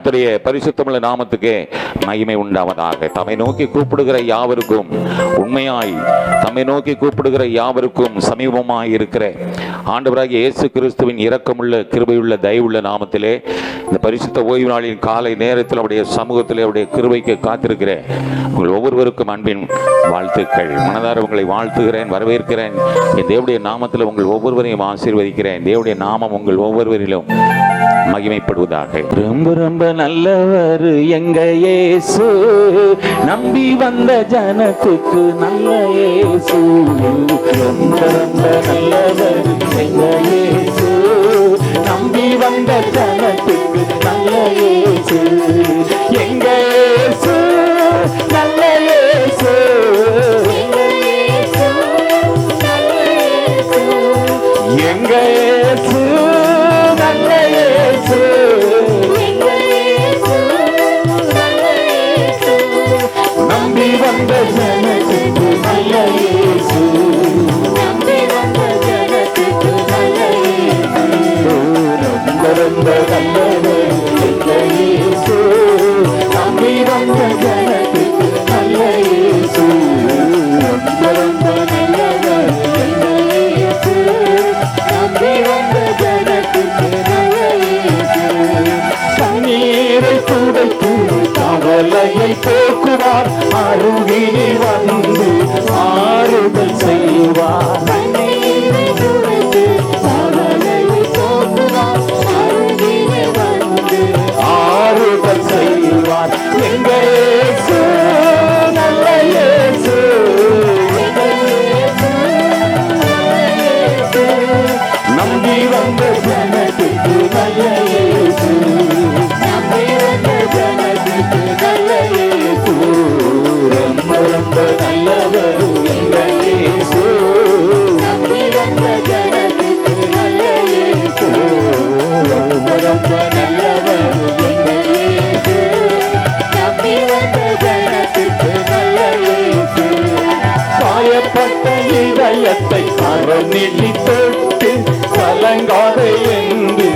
பரிசுத்தமுள்ள நாமத்துக்கே மகிமை உண்டாவதாக. தம்மை நோக்கி கூப்பிடுகிற யாவருக்கும், உண்மையாய் தம்மை நோக்கி கூப்பிடுகிற யாவருக்கும் சமீபமாய் இருக்கிற ஆண்டவராகிய இயேசு கிறிஸ்துவின் இரக்கமுள்ள கிருபையுள்ள தயவுள்ள நாமத்திலே இந்த பரிசுத்த ஓய்வு நாளின் காலை நேரத்தில் அவருடைய சமூகத்திலே அவருடைய கிருபைக்கு காத்திருக்கிறேன். உங்கள் ஒவ்வொருவருக்கும் அன்பின் வாழ்த்துக்கள். மனதார உங்களை வாழ்த்துகிறேன், வரவேற்கிறேன். என் தேவனுடைய நாமத்தில் உங்கள் ஒவ்வொருவரையும் ஆசீர்வதிக்கிறேன். தேவனுடைய நாமம் உங்கள் ஒவ்வொருவரிலும் மகிமைப்படுவதாக. ரொம்ப ரொம்ப நல்லவர் எங்க இயேசு, நம்பி வந்த ஜனத்துக்கு நல்ல இயேசு. ரொம்ப ரொம்ப நல்லவர் எங்க இயேசு, நம்பி வந்த ஜனத்துக்கு நல்ல இயேசு. எங்க இயேசு நல்ல இயேசு, எங்க இயேசு நல்ல இயேசு, நம்பி வந்த ஜனத்துக்கு நல்ல இயேசு, நம்பி வந்த ஜனத்துக்கு நல்ல இயேசு. ரொம்ப ரொம்ப நல்லவர் எங்க இயேசு, நம்பி வந்த ஜனத்துக்கு நல்ல இயேசு. ரொம்ப ரொம்ப நல்லவர் எங்க இயேசு, நம்பி வந்த ஜனத்துக்கு நல்ல இயேசு. கண்ணீரை துடைத்து கவலையை போக்குவார், அருகிலே வந்து ஆறுதல் செய்வார். கண்ணீரை துடைத்து கவலையை போக்குவார், அருகிலே வந்து ஆறுதல் செய்வார். எங்க இயேசு நல்ல இயேசு, நம்பி வந்த ஜனத்துக்கு நல்ல இயேசு, நம்பி வந்த ஜனத்துக்கு நல்ல இயேசு. ரொம்ப ரொம்ப நல்லவர் எங்க இயேசு, நம்பி வந்த ஜனத்துக்கு நல்ல இயேசு. ரொம்ப ரொம்ப நல்லவர் எங்க இயேசு, நம்பி வந்த ஜனத்துக்கு நல்ல இயேசு. காயப்பட்ட இதயத்தை கரம் நீட்டி தொட்டு கலங்காதே என்று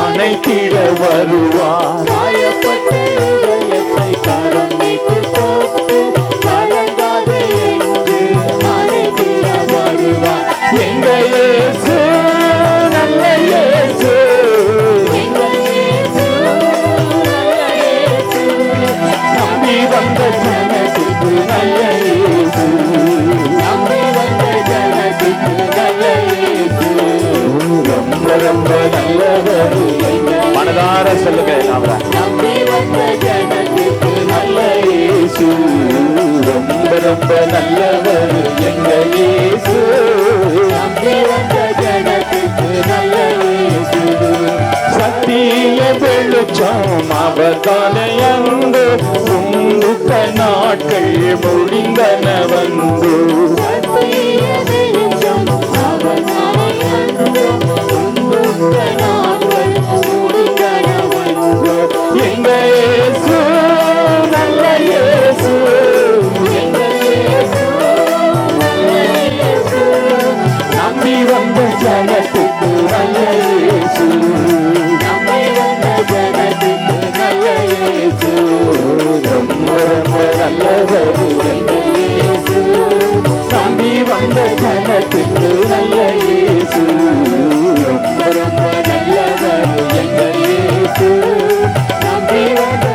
அணைத்திட வருவார். காயப்பட்ட இதயத்தை கரம் நீட்டி தொட்டு கலங்காதே என்று அணைத்திட வருவார். எங்க இயேசு நல்ல இயேசு, எங்க இயேசு நல்ல இயேசு, நம்பி வந்த ஜனத்துக்கு நல்ல இயேசு, நம்பி வந்த ஜனத்துக்கு நல்ல இயேசு. ரொம்ப ரொம்ப நல்லவர், மனதார சொல்லுங்க, நம்பி வந்த ஜனத்துக்கு நல்ல இயேசு. ரொம்ப ரொம்ப நல்லவர் எங்க இயேசு, நம்பி வந்த ஜனத்துக்கு நல்ல இயேசு. சத்திய வெளிச்சம் அவர்தானே அங்கு, துன்புற்ற நாட்கள் முடிந்தன வந்து. சத்திய வெளிச்சம் அவர்தானே அங்கு, துன்புற்ற நாட்கள் முடிந்தன வந்து. எங்க இயேசு நல்ல இயேசு, எங்க இயேசு நல்ல இயேசு, நம்பி வந்த ஜனத்துக்கு நல்ல இயேசு, நம்பி வந்த ஜனத்துக்கு நல்ல இயேசு. ரொம்ப ரொம்ப நல்லவர் எங்க இயேசு, நம்பி வந்த ஜனத்துக்கு நல்ல இயேசு. ரொம்ப ரொம்ப நல்லவர் எங்க இயேசு, நம்பி வந்த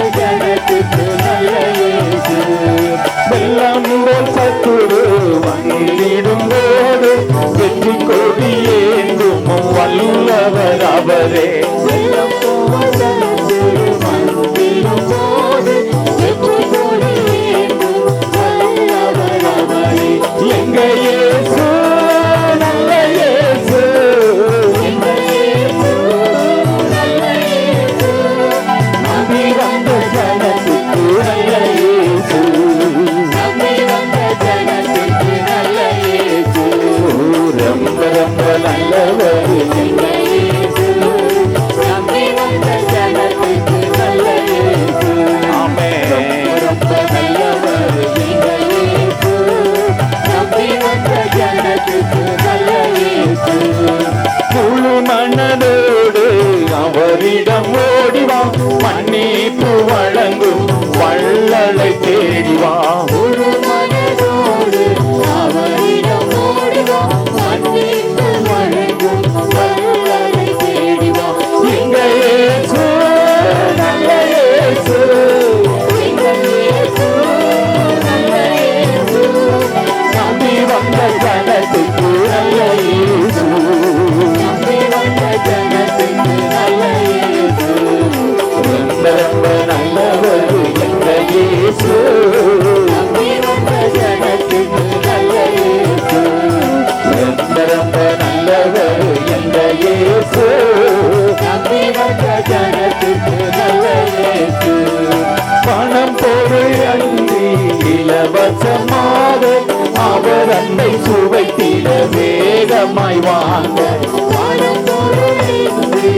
ரொம்ப நல்லவர் எங்க இயேசு. நம்பி வந்த ஜனத்துக்கு நல்ல இயேசு. ரொம்ப நல்லவர் எங்க இயேசு. நம்பி வந்த ஜனத்துக்கு நல்ல இயேசு. பணம் பொருள் அன்றி இலவசமாக அவர் அன்னை சுவைத்திட வேகமாய் வாங்க. பணம் பொருள் அன்றி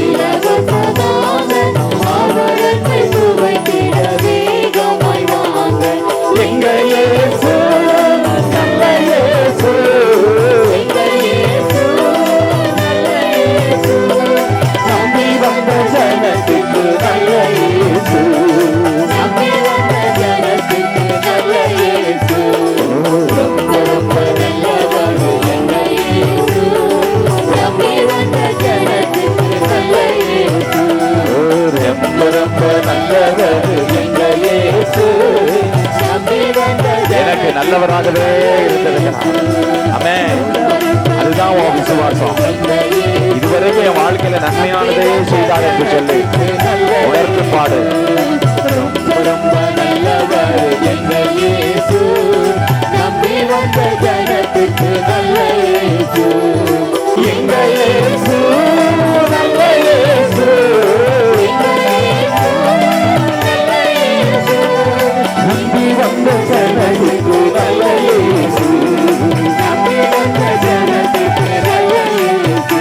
இலவசமாக அவர் அன்னை சுவைத்திட வேகமாய் வாங்க. எங்க இயேசு நல்ல இயேசு. எங்க இயேசு நல்ல இயேசு. நம்பி வந்த ஜனத்துக்கு நல்ல இயேசு. நம்பி வந்த ஜனத்துக்கு நல்ல இயேசு. ரொம்ப ரொம்ப நல்லவர் எங்க இயேசு. நம்பி வந்த ஜனத்துக்கு நல்ல இயேசு. ரொம்ப ரொம்ப நல்லவர் எங்க இயேசு. நம்பி வந்த எனக்கு நல்லவராகவே இருக்கிறது. ஆமென். அதுதான் உன் விசுவாசம். இதுவரைக்கும் என் வாழ்க்கையில நன்மையானதே செய்தார் என்று சொல்லி உணர்ந்து பாடு. ரொம்ப நல்லவர் எங்க இயேசு. நம்பி வந்த ஜனத்துக்கு நல்ல இயேசு. எங்க இயேசு நல்ல இயேசு. நம்பி வந்த ஜனத்துக்கு நல்ல இயேசு. நம்பி வந்த ஜனத்துக்கு நல்ல இயேசு.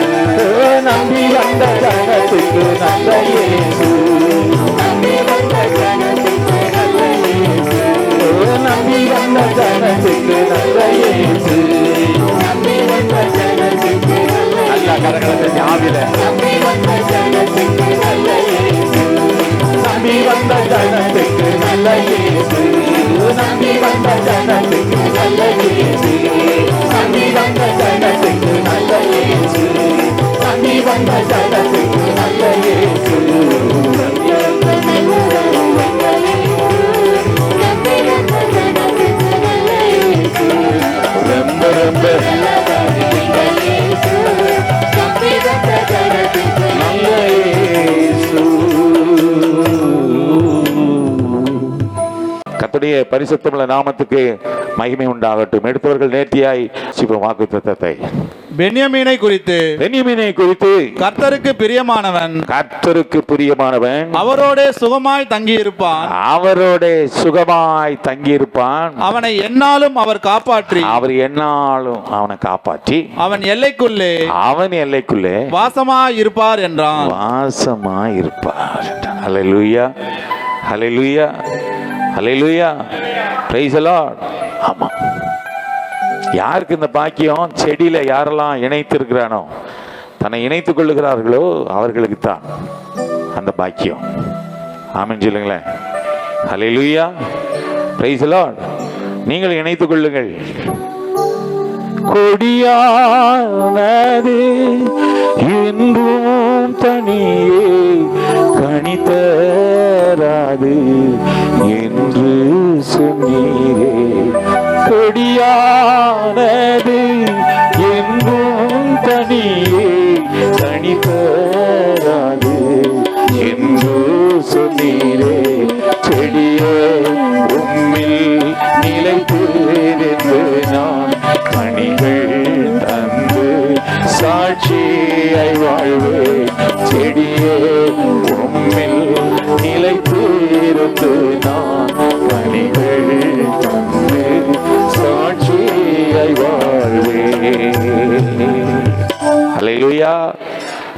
நம்பி வந்த ஜனத்துக்கு நல்ல இயேசு. நம்பி வந்த ஜனத்துக்கு நல்ல இயேசு. நம்பி வந்த ஜனத்துக்கு நல்ல இயேசு. நம்பி வந்த ஜனத்துக்கு நல்ல கரங்களை ஞாபக. நம்பி வந்த ஜனத்துக்கு நல்ல இயேசு. நம்பி வந்த ஜனத்துக்கு நல்ல இயேசு. நம்பி வந்த ஜனத்துக்கு நல்ல இயேசு. நம்பி வந்த ஜனத்துக்கு நல்ல இயேசு. நம்பி வந்த ஜனத்துக்கு நல்ல இயேசு. ரொம்ப ரொம்ப நல்ல இயேசு. கர்த்தருடைய பரிசுத்தமுள்ள நாமத்துக்கு மகிமை உண்டாகட்டும். எடுத்தவர்கள் நேர்த்தியாய் வாக்குத்தத்தத்தை பென்யமீனை குறித்து கர்த்தருக்கு பிரியமானவன் அவரோட சுகமாய் தங்கியிருப்பான். அவனை எந்நாளும் அவர் காப்பாற்றி அவன் எல்லைக்குள்ளே வாசமாய் இருப்பார் என்றான். Hallelujah hallelujah hallelujah. Praise the Lord. ஆமா, யாருக்கு இந்த பாக்கியம்? செடியில யாரெல்லாம் இணைத்து இருக்கிறானோ, தன்னை இணைத்துக் கொள்ளுகிறார்களோ அவர்களுக்கு தான் அந்த பாக்கியம். ஆமென் சொல்லுங்களேன். ஹல்லேலூயா. Praise the Lord. நீங்கள் இணைத்துக் கொள்ளுங்கள். கொடியானது என்றும் தனியே கனிதராது என்று சொன்னீரே. கொடியானது என்றும் தனியே கனிதராது என்று சொன்னீரே. செடியே உம்மில் நிலைத்தேனென்று நான் கனிகள் தந்து சாட்சியாய் வாழ்வே. செடியே உம்மில் நிலைத்திருந்து நான் கனிகள் தந்து சாட்சியாய் வாழ்வே. ஹல்லேலூயா.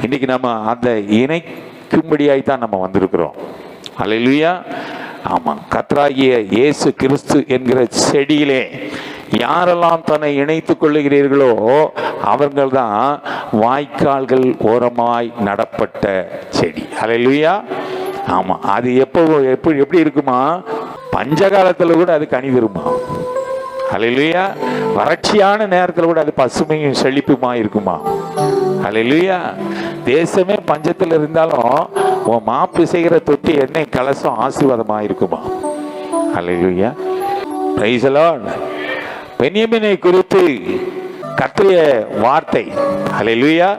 இன்னைக்கு நம்ம அந்த இணைக்கும்படியாய் தான் நம்ம வந்திருக்கிறோம். ஹல்லேலூயா. ஆமாம், கர்த்தராகிய இயேசு கிறிஸ்து என்கிற செடியிலே யாரெல்லாம் தன்னை இணைத்துக் கொள்ளுகிறீர்களோ அவர்கள் தான் வாய்க்கால்கள் ஓரமாய் நடப்பட்ட செடி. ஹல்லேலூயா. ஆமா, அது எப்படி இருக்குமா? பஞ்சகாலத்துல கூட அது கனி தருமா. ஹல்லேலூயா. வறட்சியான நேரத்தில் கூட அது பசுமையும் செழிப்புமா இருக்குமா. ஹல்லேலூயா. தேசமே பஞ்சத்தில் இருந்தாலும் உன் மாப்பு செய்கிற தொட்டி எண்ணெய் கலசம் ஆசீர்வாதமா இருக்குமா. ஹல்லேலூயா. Praise the Lord. பென்யமீனை குறித்து கர்த்தருடைய வார்த்தை. ஹல்லேலூயா.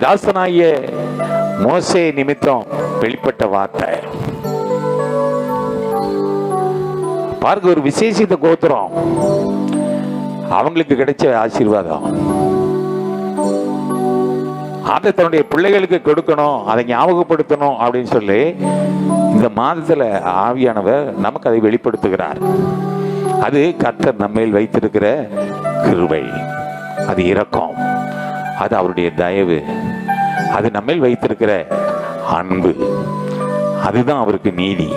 தாசனாகிய மோசே நிமித்தம் வெளிப்பட்ட வார்த்தை. பாருங்க, ஒரு விசேஷித்த கோத்திரம், அவங்களுக்கு கிடைச்ச ஆசீர்வாதம். அதை தன்னுடைய பிள்ளைகளுக்கு கொடுக்கணும், அதை ஞாபகப்படுத்தணும் அப்படின்னு சொல்லி இந்த மாதத்துல ஆவியானவர் நமக்கு அதை வெளிப்படுத்துகிறார். அது கர்த்தர் நம்மேல் வைத்திருக்கிற கிருபை, அது இரக்கம், அது அவருடைய தயவு, அது நம்மேல் வைத்திருக்கிற அன்பு, அதுதான் அவருக்கு நீதி.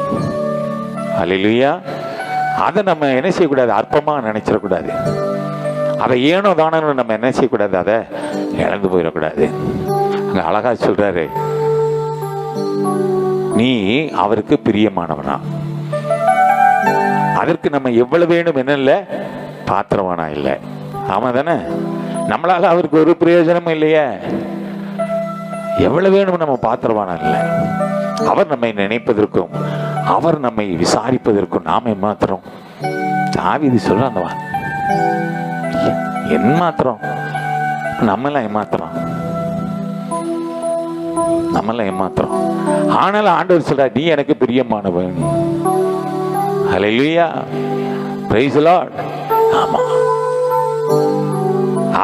அல்லேலூயா. அதை நம்ம என்ன செய்யக்கூடாது, அற்பமா நினைச்சிடக்கூடாது. அதை ஏனோ தானோ நம்ம என்ன செய்யக்கூடாது, அதை இழந்து போயிடக்கூடாது. அங்க அழகா சொல்றாரு, நீ அவருக்கு பிரியமானவனா. அதற்கு நம்ம எவ்வளவு வேணும் என்ன இல்லை, பாத்திரவானா இல்லை. ஆமா தானே? நம்மளால அவருக்கு ஒரு பிரயோஜனமும் இல்லையே. எவ்வளவு வேணும் நம்ம பாத்திரவானா இல்லை. அவர் நம்மை நினைப்பதற்கும் அவர் நம்மை விசாரிப்பதற்கும் நாம ஏமாத்திரம். தாவீது சொல்ல அந்த ஏமாத்திரம், நம்மளாம் ஏமாத்திரம், நம்மளாம் ஏமாத்திரம். ஆனாலும் ஆண்டவர் சொல்ற, நீ எனக்கு பிரியமானவன். ஹல்லேலூயா, பிரைஸ் தி லார்ட். ஆமா,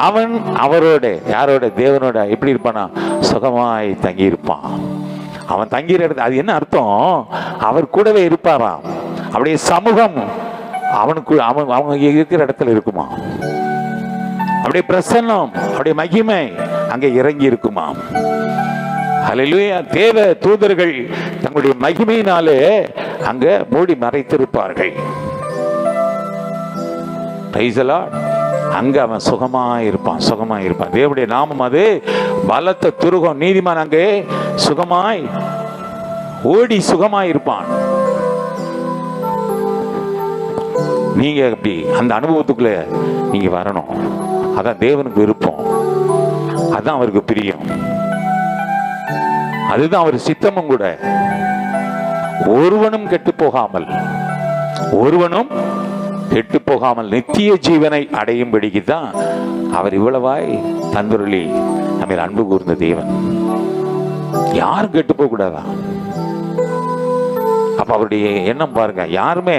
அவன் அவரோட, யாரோட, தேவனோட எப்படி இருப்பானா, சுகமாய் தங்கி இருப்பான். அவன் தங்கிற இடத்துல அது என்ன அர்த்தம், அவர் கூடவே இருப்பாராம். அப்படியே சமூகம் அவனுக்கு அவங்க இருக்கிற இடத்துல இருக்குமா, அப்படியே பிரசன்னம், அப்படியே மகிமை அங்கே இறங்கி இருக்குமா. ஹல்லேலூயா. தேவ தூதர்கள் தங்களுடைய மகிமையினாலே அங்க மூடி மறைத்திருப்பார்கள். Price the Lord. அங்க அவன் சுகமாயிருப்பான், சுகமாயிருப்பான். தேவனுடைய நாமம் அது பலத்த துருகம். நீதிமான் அங்கே சுகமாய் ஓடி சுகமாயிருப்பான். நீங்க அப்படி அந்த அனுபவத்துக்குள்ள நீங்க வரணும். அதான் தேவனுக்கு விருப்பம், அதுதான் அவருக்கு பிரியம், அதுதான் அவர் சித்தமும் கூட. ஒருவனும் கெட்டு போகாமல், ஒருவனும் கெட்டு போகாமல் நித்திய ஜீவனை அடையும்படிக்கு தான் அவர் இவ்வளவாய் தந்துருளி நம்ம அன்பு கூர்ந்த தேவன். யாரும் கெட்டு போக கூடாதா? அப்ப அவருடைய எண்ணம் பாருங்க. யாருமே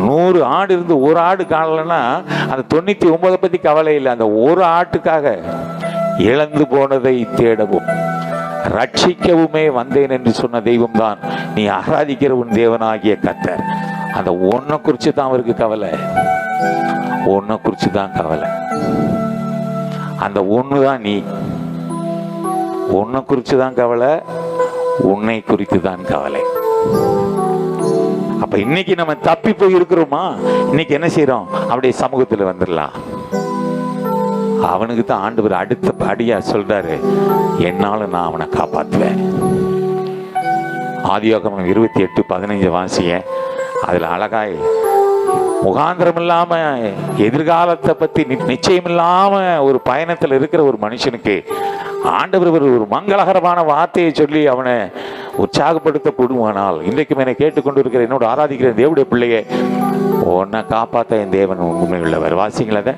100 ஆடு இருந்து ஒரு ஆடு காணலன்னா அந்த 99 பத்தி கவலை இல்லை. அந்த ஒரு ஆட்டுக்காக இழந்து போனதை தேடவும் ரட்சிக்கவுமே வந்தேன் என்று சொன்ன தெய்வம் தான் நீ ஆராதிக்கிற உன் தேவனாகிய கர்த்தர். அந்த ஒன்றை குறித்து தான் அவருக்கு கவலை, ஒன்றை குறித்து தான் கவலை. அந்த ஒன்று தான் நீ, ஒன்றை குறித்து தான் கவலை, உன்னை குறித்து தான் கவலை. அப்ப இன்னைக்கு நம்ம தப்பி போய் இருக்கிறோமா, இன்னைக்கு என்ன செய்யறோம், அப்படியே சமூகத்தில் வந்துடலாம். அவனுக்கு தான் ஆண்டவர் அடுத்த படியா சொல்றாரு, என்னாலும் நான் அவனை காப்பாத்துவேன். ஆதியாகமம் 28:15 வாசிய. அதுல அழகாய் முகாந்திரம் இல்லாம எதிர்காலத்தை பத்தி நிச்சயம் இல்லாம ஒரு பயணத்தில் இருக்கிற ஒரு மனுஷனுக்கு ஆண்டவர் ஒரு மங்களகரமான வார்த்தையை சொல்லி அவனை உற்சாகப்படுத்த கூடுமானால், இன்றைக்கும் என்னை கேட்டுக்கொண்டு இருக்கிற என்னோட ஆராதிக்கிற தேவனுடைய பிள்ளையே, உன்னை காப்பாத்த என் தேவன் உண்மை உள்ளவர். வாசிங்களத.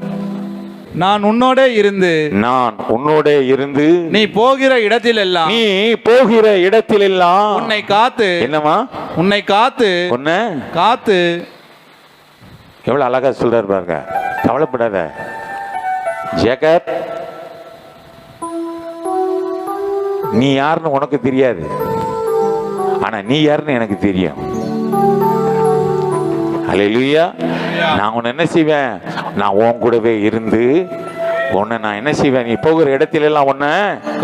நான் உன்னோட இருந்து, நான் உன்னோட இருந்து, நீ போகிற இடத்திலெல்லாம், நீ போகிற இடத்திலெல்லாம் உன்னை காத்து. என்னமா? உன்னை காத்து, உன்னை காத்து. எவ்வளவு அழகா சொல்றாரு பாருங்க. கவலைப்படாத ஜேக்கப், நீ யாருன்னு உனக்கு தெரியாது, ஆனா நீ யாருன்னு எனக்கு தெரியும். அல்லேலூயா. நான் உன்னை என்ன செய்வேன், நான் உன் கூடவே இருந்து உன்னை நான் என்ன செய்வேன், நீ போகிற இடத்துல எல்லாம் உன்னை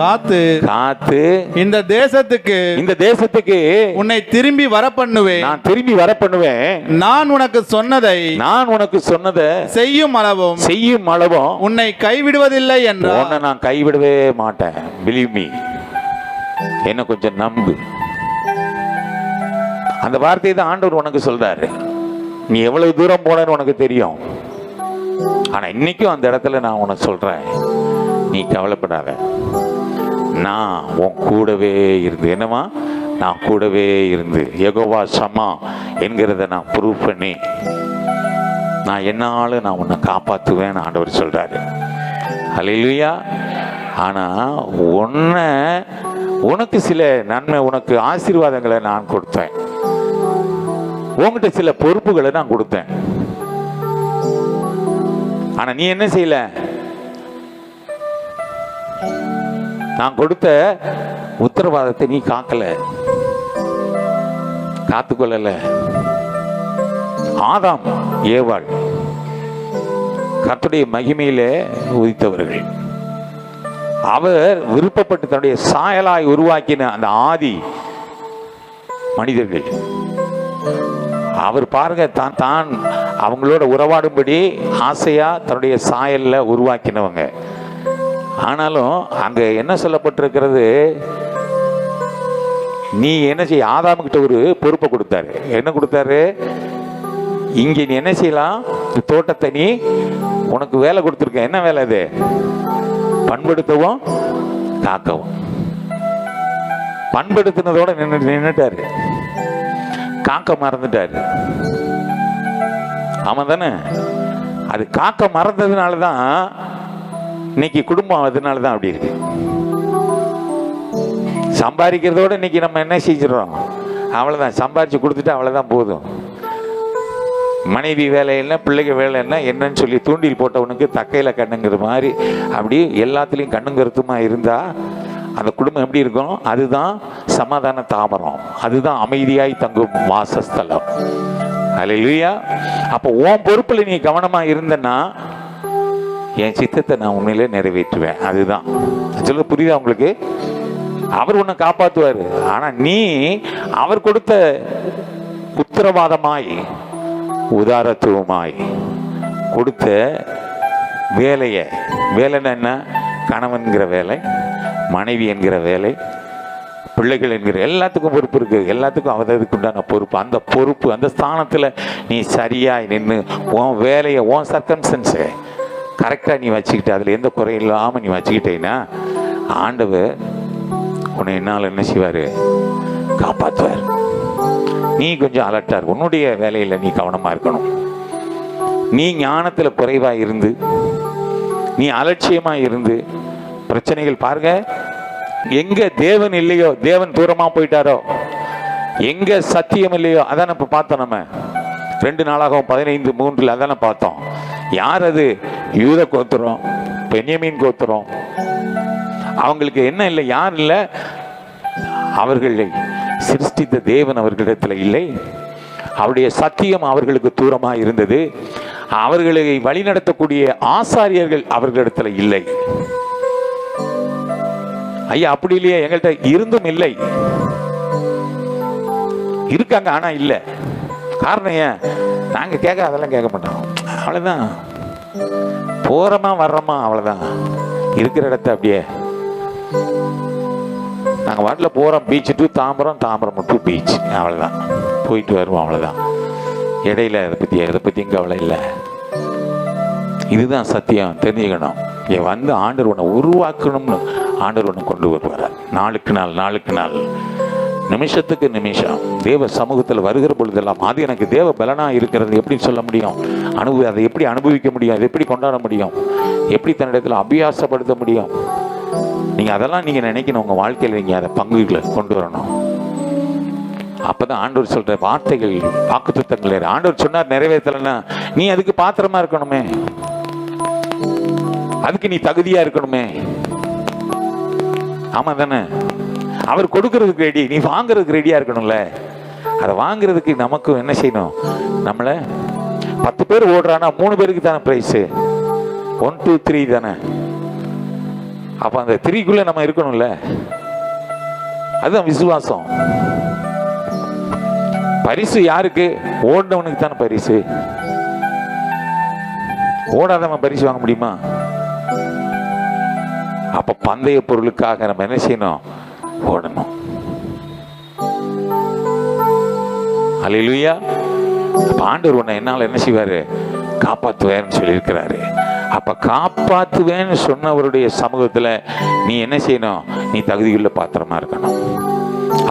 காத்து காத்து இந்த தேசத்துக்கு உன்னை திரும்பி வர பண்ணுவேன். நான் திரும்பி வர பண்ணுவேன். நான் உனக்கு சொன்னதை செய்யும் அளவும் உன்னை கைவிடுவதில்லை என்றார். உன்னை நான் கைவிடவே மாட்டேன். பிலீவ் மீ, என்ன கொஞ்சம் நம்பு. அந்த வார்த்தையை தான் ஆண்டவர் உனக்கு சொல்றாரு. நீ எவ்வளவு தூரம் போனன்னு உனக்கு தெரியும், ஆனா இன்னைக்கும் அந்த இடத்துல நான் உனக்கு சொல்றேன், நீ கவலைப்படாத. நான் உன் கூடவே இருந்து, என்னமா, நான் கூடவே இருந்து யெகோவா ஷம்மா என்கிறத நான் ப்ரூவ் பண்ணி நான் என்னாலும் நான் உன்னை காப்பாற்றுவேன் ஆண்டவர் சொல்றாரு. அல்லேலூயா. ஆனா உன்னை உனக்கு சில நன்மை, உனக்கு ஆசீர்வாதங்களை நான் கொடுத்தேன், உன்கிட்ட சில பொறுப்புகளை நான் கொடுத்தேன். ஆனா நீ என்ன செய்யல? நான் கொடுத்த உத்தரவாதத்தை நீ காக்கல, காத்துக்கொள்ளல. ஆதாம் ஏவாள் கர்த்தருடைய மகிமையிலே உதித்தவர்கள். அவர் விருப்பப்பட்டு தன்னுடைய சாயலாய் உருவாக்கின அந்த ஆதி மனிதர்கள். அவர் பாருங்க, தான் அவங்களோட உறவாடும்படி ஆசையா தன்னுடைய சாயல்ல உருவாக்கினவங்க. ஆனாலும் அங்க என்ன சொல்லப்பட்டிருக்கிறது, நீ என்ன செய்ய? ஆதாமுகிட்ட ஒரு பொறுப்பை கொடுத்தாரு. என்ன கொடுத்தாரு? இங்க நீ என்ன செய்யலாம்? தோட்டத்தை நீ, உனக்கு வேலை கொடுத்துருக்க. என்ன வேலை அது? பண்படுத்தவும் காக்கவும். பண்படுத்தினதோட நின்னுட்டாரு, காக்க மறந்துட்டாரு. ஆமா தானே? அது காக்க மறந்ததுனாலதான் இன்னைக்கு குடும்பம் அதனாலதான் அப்படி இருக்கு. சம்பாதிக்கிறதோட இன்னைக்கு நம்ம என்ன செஞ்சிடறோம்? அவ்வளவுதான், சம்பாரிச்சு கொடுத்துட்டு அவ்வளவுதான் போதும். மனைவி வேலை என்ன, பிள்ளைங்க வேலை என்ன, என்னன்னு சொல்லி தூண்டில் போட்டவனுக்கு தக்கையில கண்ணுங்கிற மாதிரி அப்படி எல்லாத்துலேயும் கண்ணும் கருத்துமா இருந்தா அந்த குடும்பம் எப்படி இருக்கும்? அதுதான் சமாதான தாமரம், அதுதான் அமைதியாய் தங்கும் வாசஸ்தலம். அல்லேலூயா. அப்போ உன் பொறுப்புல நீ கவனமா இருந்தன்னா என் சித்தத்தை நான் உண்மையிலே நிறைவேற்றுவேன். அதுதான் சொல்ல. புரியுதா உங்களுக்கு? அவர் உன்னை காப்பாற்றுவார். ஆனா நீ அவர் கொடுத்த உத்தரவாதமாய் உதாரத்துவமாய் கொடுத்த வேலையை, வேலைன்னா என்ன? கணவன்கிற வேலை, மனைவி என்கிற வேலை, பிள்ளைகள் என்கிற எல்லாத்துக்கும் பொறுப்பு இருக்கு. எல்லாத்துக்கும் அவதற்கு உண்டான பொறுப்பு. அந்த பொறுப்பு, அந்த ஸ்தானத்தில் நீ சரியாய் நின்று உன் வேலையை, உன் சர்க்கம்ஸ்டன்ஸை கரெக்டாக நீ வச்சுக்கிட்டு அதில் எந்த குறையும் இல்லாமல் நீ வச்சுக்கிட்டேன்னா ஆண்டவர் உன்னை என்னால் என்ன செய்வார்? காப்பாற்றுவார். நீ கொஞ்சம் அலர்ட்டா இருக்கு. உன்னுடைய வேலையில் நீ கவனமா இருக்கணும். நீ ஞானத்துல குறைவா இருந்து, நீ அலட்சியமா இருந்து பிரச்சனைகள் பாருங்க. எங்க தேவன் இல்லையோ, தேவன் தூரமா போயிட்டாரோ, எங்க சத்தியம் இல்லையோ, அதான் இப்ப பார்த்தோம். நம்ம 2 நாளாகவும் 15:3 அதான பார்த்தோம். யார் அது? யூத கோத்திரம், பென்யமீன் கோத்திரம். அவங்களுக்கு என்ன இல்லை? யார் இல்லை? அவர்களை சிருஷ்டித்த தேவன் அவர்களிடத்தில் இல்லை. அவருடைய சத்தியம் அவர்களுக்கு தூரமாக இருந்தது. அவர்களை வழிநடத்தக்கூடிய ஆசாரியர்கள் அவர்களிடத்தில் இல்லை. ஐயா அப்படி இல்லையே, எங்கள்கிட்ட இருந்தும் இல்லை. இருக்காங்க ஆனா இல்லை. காரணம் ஏன்? நாங்க கேட்க அதெல்லாம் கேட்க மாட்டோம். அவ்வளவுதான். போறோமா வர்றோமா அவ்வளவுதான். இருக்கிற இடத்த அப்படியே நாங்கள் வாட்டில் போகிறோம். Beach to Tambaram, Tambaram to beach, அவ்வளோதான். போயிட்டு வருவோம், அவ்வளோதான். இடையில இதை பற்றி கவலை இல்லை. இதுதான் சத்தியம். தெரிஞ்சுக்கணும். என் வந்து ஆண்டவர் உன்னை உருவாக்கணும்னு ஆண்டவர் உன்னை கொண்டு வருவார். நாளுக்கு நாள், நாளுக்கு நாள், நிமிஷத்துக்கு நிமிஷம் தேவ சமூகத்தில் வருகிற பொழுதெல்லாம் அது எனக்கு தேவ பலனாக இருக்கிறது எப்படி சொல்ல முடியும்? அதை எப்படி அனுபவிக்க முடியும்? அதை எப்படி கொண்டாட முடியும்? எப்படி தன்னிடத்தில் அபியாசப்படுத்த முடியும்? நீங்கள் அதெல்லாம் நீங்கள் நினைக்கணும். உங்கள் வாழ்க்கையில் நீங்கள் அதை பங்குகளை கொண்டு வரணும். அப்போ தான் ஆண்டவர் சொல்கிற வார்த்தைகள், வாக்குத்தத்தங்கள் ஆண்டவர் சொன்னார் நிறைவேற்றலைன்னா நீ அதுக்கு பாத்திரமா இருக்கணுமே, அதுக்கு நீ தகுதியாக இருக்கணுமே. ஆமாம் தானே? அவர் கொடுக்கறதுக்கு ரெடி, நீ வாங்குறதுக்கு ரெடியாக இருக்கணும்ல. அதை வாங்குறதுக்கு நமக்கு என்ன செய்யணும்? நம்மளை 10 பேர் ஓடுறான்னா 3 பேருக்கு தானே ப்ரைஸு. 1 2 3 தானே. அப்ப அந்த 3க்குள்ள நம்ம இருக்கணும்ல. அதுதான் விசுவாசம். பரிசு யாருக்கு? ஓடினவனுக்கு தானே பரிசு. ஓடாதவன் பரிசு வாங்க முடியுமா? அப்ப பந்தய பொருளுக்காக நம்ம என்ன செய்யணும்? ஓடணும். அல்லேலூயா. அப்ப ஆண்டவர் உன்னை என்னால என்ன செய்வாரு? காப்பாற்றுவேன்னு சொல்லியிருக்கிறாரு. அப்ப காப்பாற்றுவேன்னு சொன்னவருடைய சமூகத்துல நீ என்ன செய்யணும்? நீ தகுதியுள்ள பாத்திரமா இருக்கணும்.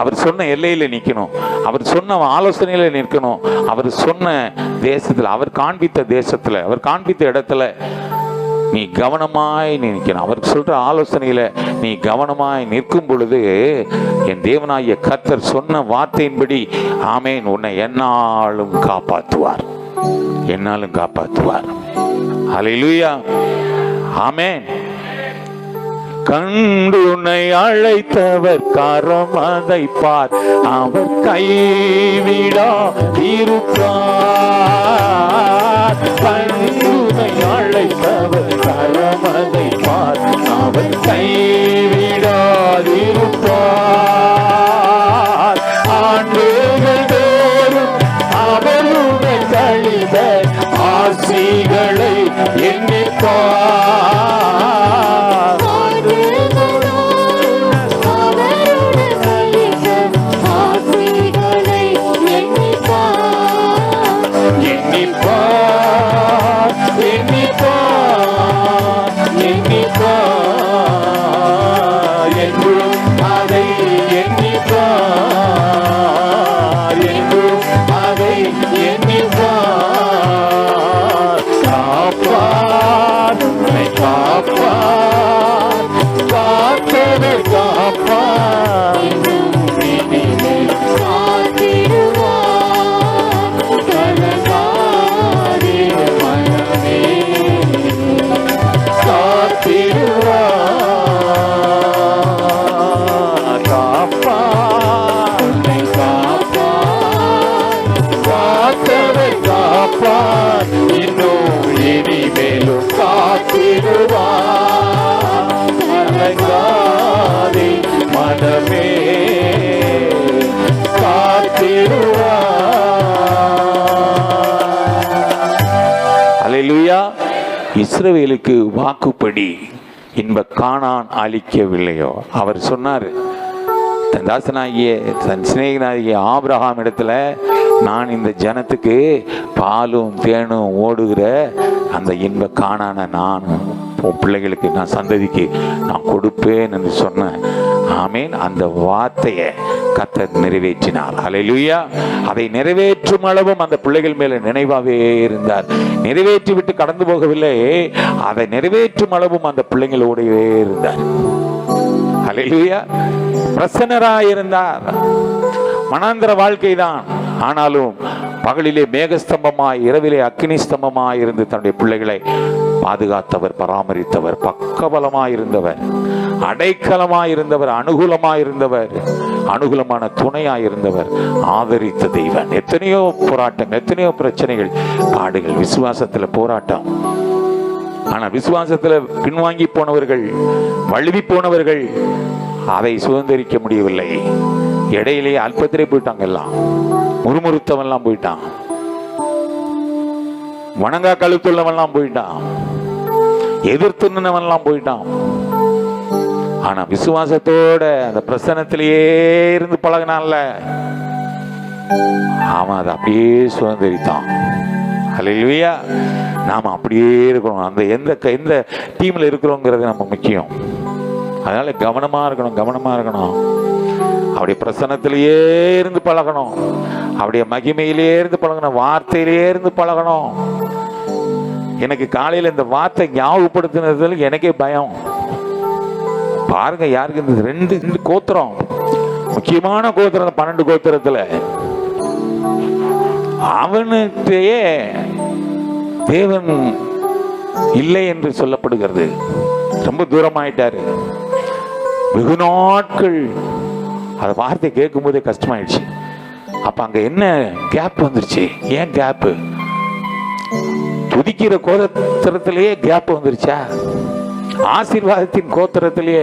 அவர் சொன்ன எல்லையில நிக்கணும். அவர் சொன்ன ஆலோசனையில நிற்கணும். அவர் சொன்ன தேசத்துல, அவர் காண்பித்த தேசத்துல, அவர் காண்பித்த இடத்துல நீ கவனமாய் நிற்கணும். அவருக்கு சொல்ற ஆலோசனையில நீ கவனமாய் நிற்கும் பொழுது என் தேவனாகிய கர்த்தர் சொன்ன வார்த்தையின்படி ஆமேன் உன்னை என்னாலும் காப்பாற்றுவார், என்னாலும் காப்பாற்றுவார். ஹல்லேலூயா, ஆமேன். கண்டு உன்னை அழைத்தவர் கரம் அதை பார், அவர் கைவிடா இருப்பார். கண்டு உன்னை அழைத்தவர் கரம் அதை பார், அவர் கைவிடாதிருப்பார். ஆண்டுகள் தோறும் அவருடன் கழித ஆசிகளை எண்ணிப்பார். அல்லேலூயா. இஸ்ரவேலுக்கு வாக்குப்படி இன்ப கானான் அளிக்கவில்லையோ? அவர் சொன்னார் தன் தாசனாகிய தன் சிநேகிதனாகிய ஆபிரகாம் இடத்துல, நான் இந்த ஜனத்துக்கு பாலும் தேனும் ஓடுகிற அந்த இன்ப கானான நான் உன் பிள்ளைகளுக்கு நான் சந்ததிக்கு நான் கொடுப்பேன் என்று சொன்னேன். ஆமேன். அந்த வார்த்தையை கர்த்தர் நிறைவேற்றினார். ஹல்லேலூயா. அதை நிறைவேற்றும் அளவும் அந்த பிள்ளைகள் மேல நினைவாகவே இருந்தார். நிறைவேற்றி விட்டு கடந்து போகவில்லை, அதை நிறைவேற்றும் அளவும் அந்த பிள்ளைகளோடவே இருந்தார். ஹல்லேலூயா. பிரசன்னராயிருந்தார். மனாந்தர வாழ்க்கை தான், ஆனாலும் பகலிலே மேகஸ்தம்பமாய் இரவிலே அக்கினி ஸ்தம்பமாய் இருந்து தன்னுடைய பிள்ளைகளை பாதுகாத்தவர், பராமரித்தவர், பக்கபலமாயிருந்தவர், அடைக்கலமாயிருந்தவர், அனுகூலமாயிருந்தவர், அனுகூலமான துணையாயிருந்தவர், ஆதரித்த தெய்வன். எத்தனையோ போராட்டங்கள், எத்தனையோ பிரச்சனைகள், பாடுகள், விசுவாசத்துல போராட்டம். ஆனா விசுவாசத்துல பின்வாங்கி போனவர்கள், வழுவி போனவர்கள் அதை சுதந்திரிக்க முடியவில்லை. இடையிலேயே அல்பத்திலே போயிட்டாங்க. எல்லாம் முறுமுறுத்தவெல்லாம் போயிட்டான், வணங்கா கழுத்துள்ளவெல்லாம் போயிட்டான், எதிர்த்துன்னவெல்லாம் போயிட்டான். ஆனா விசுவாசத்தோட அந்த பிரசன்னத்திலேயே இருந்து பழகினான்ல, அவன் அதை அப்படியே சுதந்திரித்தான். ஹல்லேலூயா. நாம அப்படியே இருக்கணும். அந்த எந்த டீம்ல இருக்கிறோங்கிறது நம்ம முக்கியம். அதனால கவனமா இருக்கணும், கவனமா இருக்கணும். அப்படியே பிரசன்னத்திலேயே இருந்து பழகணும், அப்படியே மகிமையிலே இருந்து பழகணும், வார்த்தையிலே இருந்து பழகணும். எனக்கு காலையில் இந்த வார்த்தை ஞாபகப்படுத்தினதுல எனக்கே பயம். பாருங்க, யாருக்கு இந்த ரெண்டு கோத்திரம், முக்கியமான கோத்திரம், 12 கோத்திரத்துல அவனுக்கையே தேவன் இல்லை என்று சொல்லப்படுகிறது. ரொம்ப தூரமாயிட்டாரு. வெகு நாட்கள் அந்த வார்த்தை கேட்கும் போதே கஷ்டமாயிடுச்சு. அப்ப அங்க என்ன கேப் வந்துருச்சு? ஏன் கேப்? துதிக்கிற கோத்திரத்திலேயே கேப் வந்துருச்சா? ஆசீர்வாதத்தின் கோத்திரத்திலேயே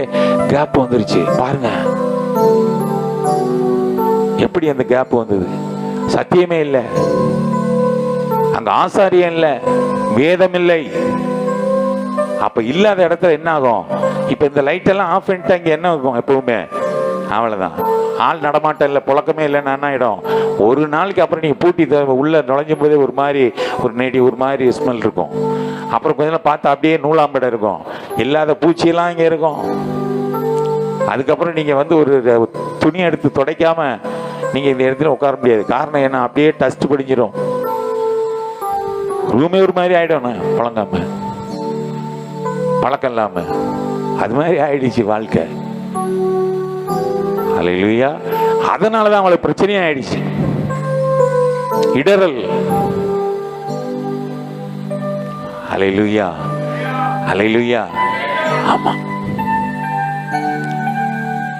கேப் வந்துருச்சு. பாருங்க எப்படி அந்த கேப் வந்தது. சத்தியமே இல்லை, அங்க ஆசாரியம் இல்லை, வேதம் இல்லை. அப்ப இல்லாத இடத்துல என்ன ஆகும்? இப்ப இந்த லைட் எல்லாம் ஆஃப் பண்ணிட்டு அங்க என்ன ஆகும்? எப்பவுமே அவ்வளவுதான், ஆள் நடமாட்டம் இல்லை, புழக்கமே இல்லைன்னு என்ன ஆயிடும்? ஒரு நாளைக்கு அப்புறம் நீங்க பூட்டி உள்ள நுழைஞ்சும் போதே ஒரு மாதிரி ஒரு மாதிரி ஸ்மெல் இருக்கும். அப்புறம் கொஞ்ச நேரம் பார்த்தா அப்படியே நூலாம்படை இருக்கும், இல்லாத பூச்சியெல்லாம் இங்க இருக்கும். அதுக்கப்புறம் நீங்க வந்து ஒரு துணி எடுத்து துடைக்காம நீங்க இந்த இடத்துல உட்கார முடியாது. காரணம் என்ன? அப்படியே டஸ்ட் படிஞ்சிடும், ரூமே ஒரு மாதிரி ஆயிடும் புழங்காம. பழக்கம் இல்லாம அது மாதிரி ஆயிடுச்சு வாழ்க்கை. அல்லேலூயா. அதனாலதான் அவளுக்கு பிரச்சனையா ஆயிடுச்சு, இடறல். அல்லேலூயா, அல்லேலூயா. ஆமா.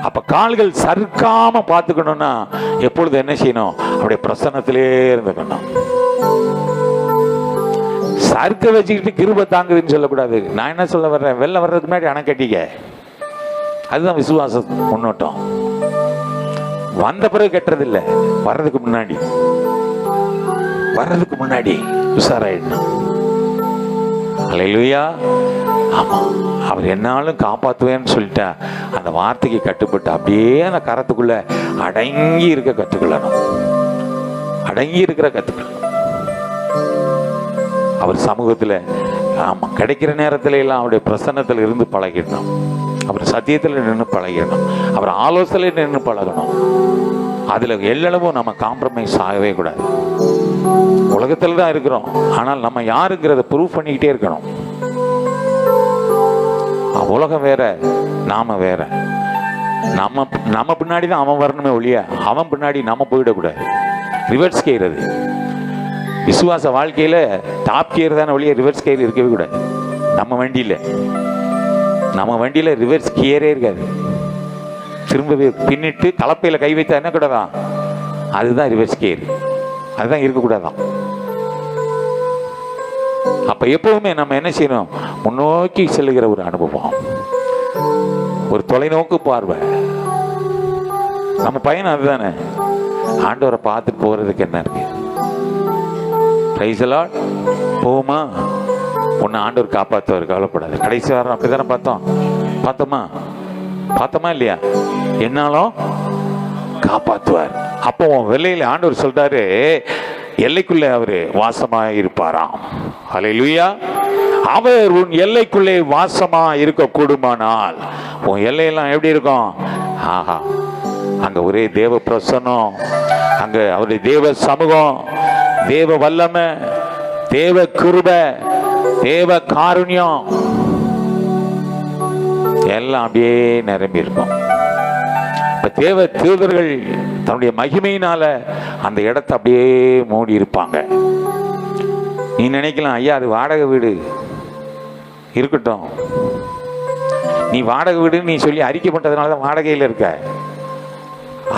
அப்ப கால்கள் சறுக்காம பார்த்துக்கணும்னா எப்பொழுது என்ன செய்யணும்? அப்படியே பிரசன்னத்திலே இருந்துக்கணும். சறுக்க வச்சுக்கிட்டு கிருபை தாங்குதுன்னு சொல்லக்கூடாது. நான் என்ன சொல்ல வர்றேன், வெளில வர்றதுக்கு முன்னாடி அணை கட்டிக்க. அதுதான் விசுவாச முன்னோட்டம். வந்த பிறகு கட்டுறதில்லை, வர்றதுக்கு முன்னாடி உஷாராயிடணும். அல்லேலூயா. ஆமா, அவர் என்னாலும் காப்பாற்றுவேன்னு சொல்லிட்டா அந்த வார்த்தைக்கு கட்டுப்பட்டு அப்படியே அந்த கரத்துக்குள்ள அடங்கி இருக்க கற்றுக்கொள்ளணும். அடங்கி இருக்கிற கற்றுக்கொள்ளணும். அவர் சமூகத்தில் ஆமா கிடைக்கிற நேரத்துல எல்லாம் அவருடைய பிரசன்னத்தில் இருந்து பழகிடணும். அவர் சத்தியத்தில் நின்று பழகிடணும். அவர் ஆலோசனையில் நின்று பழகணும். அதுல எல்லளவும் நம்ம காம்ப்ரமைஸ் ஆகவே கூடாது. உலகத்துல தான் இருக்கிறோம், ஆனால் நம்ம யாருங்கிறத ப்ரூவ் பண்ணிக்கிட்டே இருக்கணும். உலகம் வேற, நாம வேற. நம்ம பின்னாடி தான் அவன் வரணுமே ஒழிய அவன் பின்னாடி நம்ம போயிடக்கூடாது. ரிவர்ஸ் கியர் அது. விசுவாச வாழ்க்கையில டாப் கியர் தானே ஒழிய ரிவர்ஸ் கியர் இருக்கவே கூடாது. நம்ம வண்டியில ரிவர்ஸ் கியரே இருக்காது. திரும்ப பின்னிட்டு கலப்பையில கை வைத்தா என்ன கூடாதான், அதுதான் ரிவர்ஸ் கியர். அதுதான் இருக்கக்கூடாதான். அப்ப எப்பவுமே நம்ம என்ன செய்யணும்? முன்னோக்கி செல்லுகிற ஒரு அனுபவம், ஒரு தொலைநோக்கு பார்வை. நம்ம பயணம் அதுதானே. ஆண்டவரை பார்த்துட்டு போறதுக்கு என்ன இருக்கு? Price the Lord. போமா, உன்னை ஆண்டவர் காப்பாற்றுவார், கவலைப்படாது. கடைசி வாரம் அப்படித்தானே பார்த்தோமா இல்லையா? என்னாலும் காப்பாற்றுவார். அப்போ வெள்ளையில ஆண்டவர் சொல்றாரு, எல்லைக்குள்ளே அவரு வாசமாக இருப்பாராம். அல்லேலூயா. அவர் உன் எல்லைக்குள்ளே வாசமா இருக்க கூடுமானால் உன் எல்லையெல்லாம் எப்படி இருக்கும்? ஆஹா, அங்க ஒரே தேவ பிரசன்னம், அங்க அவருடைய தேவ சமூகம், தேவ வல்லமை, தேவ கிருபை, தேவ காருண்யம் எல்லாம் அப்படியே நிரம்பி இருக்கும். தேவ தூதர்கள் தன்னுடைய மகிமையினால அந்த இடத்தை அப்படியே மூடி இருப்பாங்க. நீ நினைக்கலாம், ஐயா அது வாடகை வீடு இருக்கட்டும். நீ வாடகை வீடுன்னு நீ சொல்லி அறிக்கை பண்றதுனால தான் வாடகையில் இருக்க.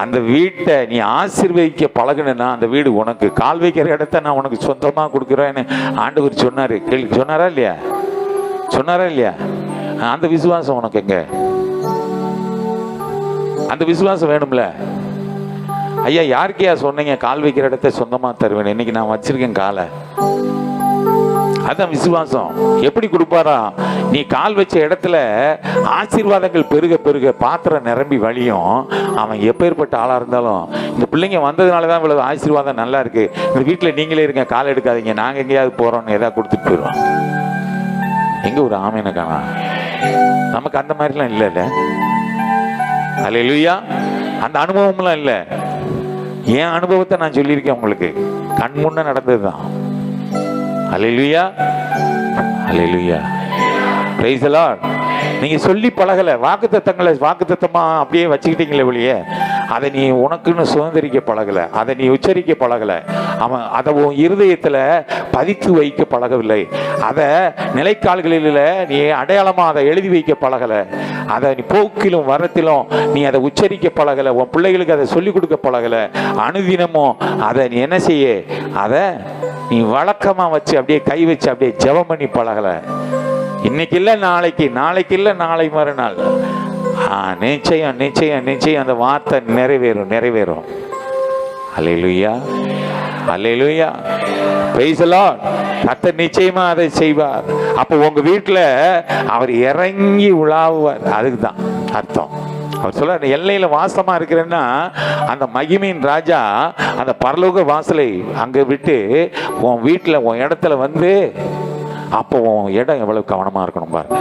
அந்த வீட்டை நீ ஆசீர்வதிக்க பழகுனா அந்த வீடு உனக்கு கால் வைக்கிற இடத்த நான் உனக்கு சொந்தமா கொடுக்குறேன்னு ஆண்டவர் சொன்னாரு. சொன்னாரா இல்லையா? அந்த விசுவாசம் உனக்கு எங்க? அந்த விசுவாசம் வேணும்ல. ஐயா யாருக்கையா சொன்னீங்க கால் வைக்கிற இடத்த சொந்தமா தருவேன்? இன்னைக்கு நான் வச்சிருக்கேன் காலை. அதான் விசுவாசம். எப்படி கொடுப்பாரா? நீ கால் வச்ச இடத்துல ஆசீர்வாதங்கள் பெருக பெருக பாத்திரம் நிரம்பி வழியும். அவன் எப்பேற்பட்ட ஆளா இருந்தாலும், இந்த பிள்ளைங்க வந்ததுனாலதான் இவ்வளவு ஆசீர்வாதம் நல்லா இருக்கு, இந்த வீட்டுல நீங்களே இருங்க, கால் எடுக்காதீங்க, நாங்க எங்கேயாவது போறோம்னு ஏதாவது கொடுத்துட்டு போயிடுவோம். எங்க ஒரு ஆமீனை காணா? நமக்கு அந்த மாதிரிலாம் இல்ல. அல்லேலூயா. அந்த அனுபவம்லாம் இல்லை. என் அனுபவத்தை நான் சொல்லியிருக்கேன் உங்களுக்கு, கண் முன்ன நடந்ததுதான். அல்லேலூயா, அல்லேலூயா. Praise the Lord. நீங்க சொல்லி பழகல, வாக்குத்தத்தமா அப்படியே வச்சுக்கிட்டீங்களே ஒழிய அதை நீ உனக்குன்னு சுதந்திரிக்க பழகல, அதை நீ உச்சரிக்க பழகல, அவன் அதை உன் இருதயத்துல பதித்து வைக்க பழகவில்லை, அதை நிலைக்கால்களில் நீ அடையாளமா அதை எழுதி வைக்க பழகல, அதை நீ போக்கிலும் வரத்திலும் நீ அதை உச்சரிக்க பழகல, உன் பிள்ளைகளுக்கு அதை சொல்லிக் கொடுக்க பழகல. அனுதினமும் அதை நீ என்ன செய்ய, அதை நீ வழக்கமா வச்சு அப்படியே கை வச்சு அப்படியே ஜெபம் பண்ணி பழகல. இன்னைக்கு இல்ல நாளைக்கு, நாளைக்கு இல்ல நாளை மறுநாள், நிச்சயம் நிச்சயம் நிச்சயம் அந்த வார்த்தை நிறைவேறும். Hallelujah, hallelujah. Praise the Lord. கர்த்தர் நிச்சயமா அதை செய்வார். அப்போ உங்க வீட்டுல அவர் இறங்கி உலாவுவார். அதுக்கு தான் அர்த்தம். அவர் சொல்ல எல்லையில வாசமா இருக்கிறேன்னா அந்த மகிமையின் ராஜா அந்த பரலோக வாசலை அங்க விட்டு உன் வீட்டுல உன் இடத்துல வந்து, அப்போ உன் இடம் எவ்வளவு கவனமா இருக்கணும் பாருங்க.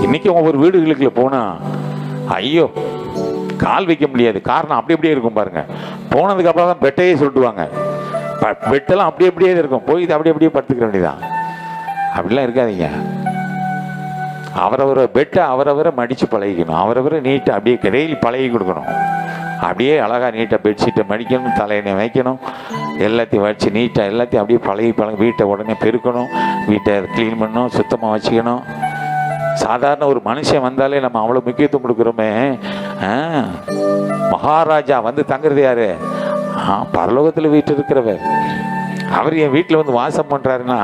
இன்னைக்கு ஒவ்வொரு வீடுகளுக்குள்ள போனா ஐயோ கால் வைக்க முடியாது. காரணம் அப்படி அப்படியே இருக்கும் பாருங்க. போனதுக்கு அப்புறம் தான் பெட்டையே சொல்லிட்டுவாங்க. பெட்டெல்லாம் அப்படியே இருக்கும். போய் இது அப்படியே படுத்துக்க வேண்டியதான். அப்படிலாம் இருக்காதீங்க. அவரவரை பெட்டை அவரவரை மடித்து பழகிக்கணும், அவரவரை நீட்டாக அப்படியே டெய்லி பழகி கொடுக்கணும். அப்படியே அழகாக நீட்டாக பெட்ஷீட்டை மடிக்கணும், தலையணை வைக்கணும், எல்லாத்தையும் வச்சு நீட்டாக எல்லாத்தையும் அப்படியே பழகி வீட்டை உடனே பெருக்கணும், வீட்டை க்ளீன் பண்ணணும், சுத்தமாக வச்சுக்கணும். சாதாரண ஒரு மனுஷன் வந்தாலே நம்ம அவ்வளோ முக்கியத்துவம் கொடுக்குறோமே. மகாராஜா வந்து தங்குறது யாரு? பரலோகத்தில் வீட்டு இருக்கிறவர். அவர் என் வீட்டில் வந்து வாசம் பண்ணுறாருன்னா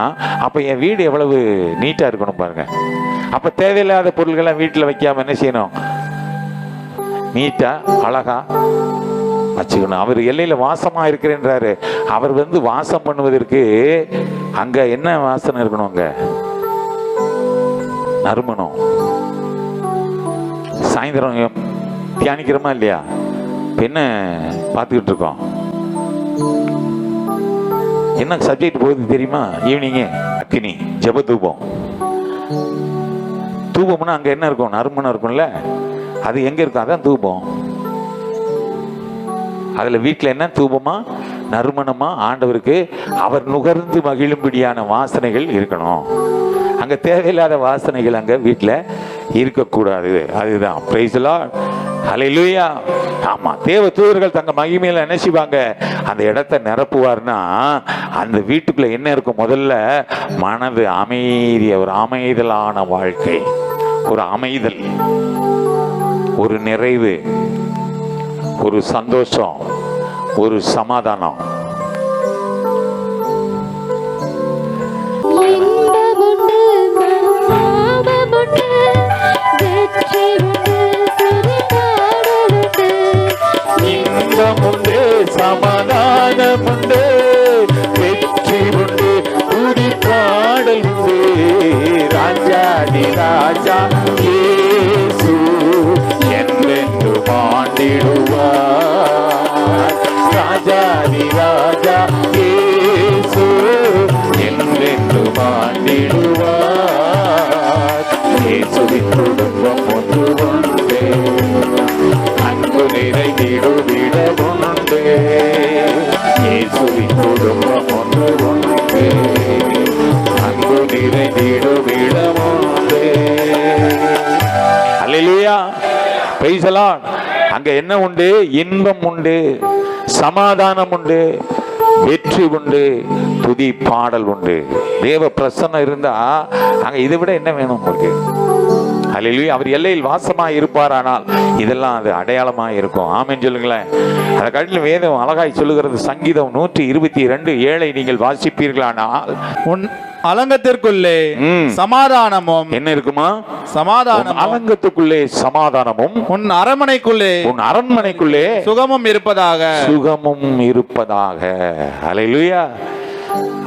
அப்போ என் வீடு எவ்வளவு நீட்டாக இருக்கணும் பாருங்க. அப்போ தேவையில்லாத பொருள்கள்லாம் வீட்டில் வைக்காம என்ன செய்யணும்? நீட்டாக அழகா வச்சுக்கணும். அவர் எல்லையில் வாசமாக இருக்கிறேன்றாரு. அவர் வந்து வாசம் பண்ணுவதற்கு அங்கே என்ன வாசனை இருக்கணும்? அங்கே நறுமணம். சாயந்தரம் தியானிக்கிறோமா இல்லையா? என்ன பார்த்துக்கிட்டு இருக்கோம்? என்ன சப்ஜெக்ட் போகுது தெரியுமா? ஈவினிங்கு அக்கினி ஜெப தூபம். தூபம்னா அங்கே என்ன இருக்கும்? நறுமணம் இருக்கும்ல. அது எங்கே இருக்கும்? அதான் தூபம். அதில் வீட்டில் என்ன தூபமா நறுமணமா ஆண்டவருக்கு அவர் நுகர்ந்து மகிழும்படியான வாசனைகள் இருக்கணும். அங்கே தேவையில்லாத வாசனைகள் அங்கே வீட்டில் இருக்கக்கூடாது. அதுதான் பிரைஸ் தி லார்ட். ஹல்லேலூயா. ஆமாம், தேவ தூதர்கள் தங்க மகிமையில் என்ன செய்வாங்க? அந்த இடத்தை நிரப்புவார்னா அந்த வீட்டுக்குள்ள என்ன இருக்கும்? முதல்ல மனது அமைதி, ஒரு அமைதலான வாழ்க்கை, ஒரு அமைதல், ஒரு நிறைவு, ஒரு சந்தோஷம், ஒரு சமாதானம். இன்பமுண்டு, சமாதானமுண்டு, வெற்றி உண்டு, துதி பாடல் உண்டு. ராஜாதி ராஜா இயேசு என்றென்று ஆண்டிடுவார். ராஜாதி ராஜா இயேசு என்றென்று ஆண்டிடுவார். இயேசுவின் குடும்பம் ஒன்று உண்டு, அன்பு நிறைந்திடுவிட உண்டு. இயேசுவின் குடும்பம் ஒன்று உண்டு, அன்பு நிறைந்திடுவிட உண்டு. அல்லேலூயா. Praise the Lord. அங்க என்ன உண்டு? இன்பம் உண்டு, சமாதானம் உண்டு, வெற்றி உண்டு, துதி பாடல் உண்டு. தேவ பிரசன்னம் இருந்தா அங்க இதை விட என்ன வேணும் உங்களுக்கு? அல்லேலூயா. அவர் எல்லையில் வாசமாக இருப்பாரானால் இதெல்லாம் அது அடையாளமாக இருக்கும். ஆமென் சொல்லுங்களேன். அதை கட்டில வேதம் அழகாய் சொல்லுகிறது. சங்கீதம் 122:7 நீங்கள் வாசிப்பீர்களானால், உன் அலங்கத்திற்குள்ளே சமாதானமும் என்ன இருக்குமா? சமாதானம். அலங்கத்துக்குள்ளே சமாதானமும், உன் அரண்மனைக்குள்ளே சுகமும் இருப்பதாக, சுகமும் இருப்பதாக. அல்லேலூயா.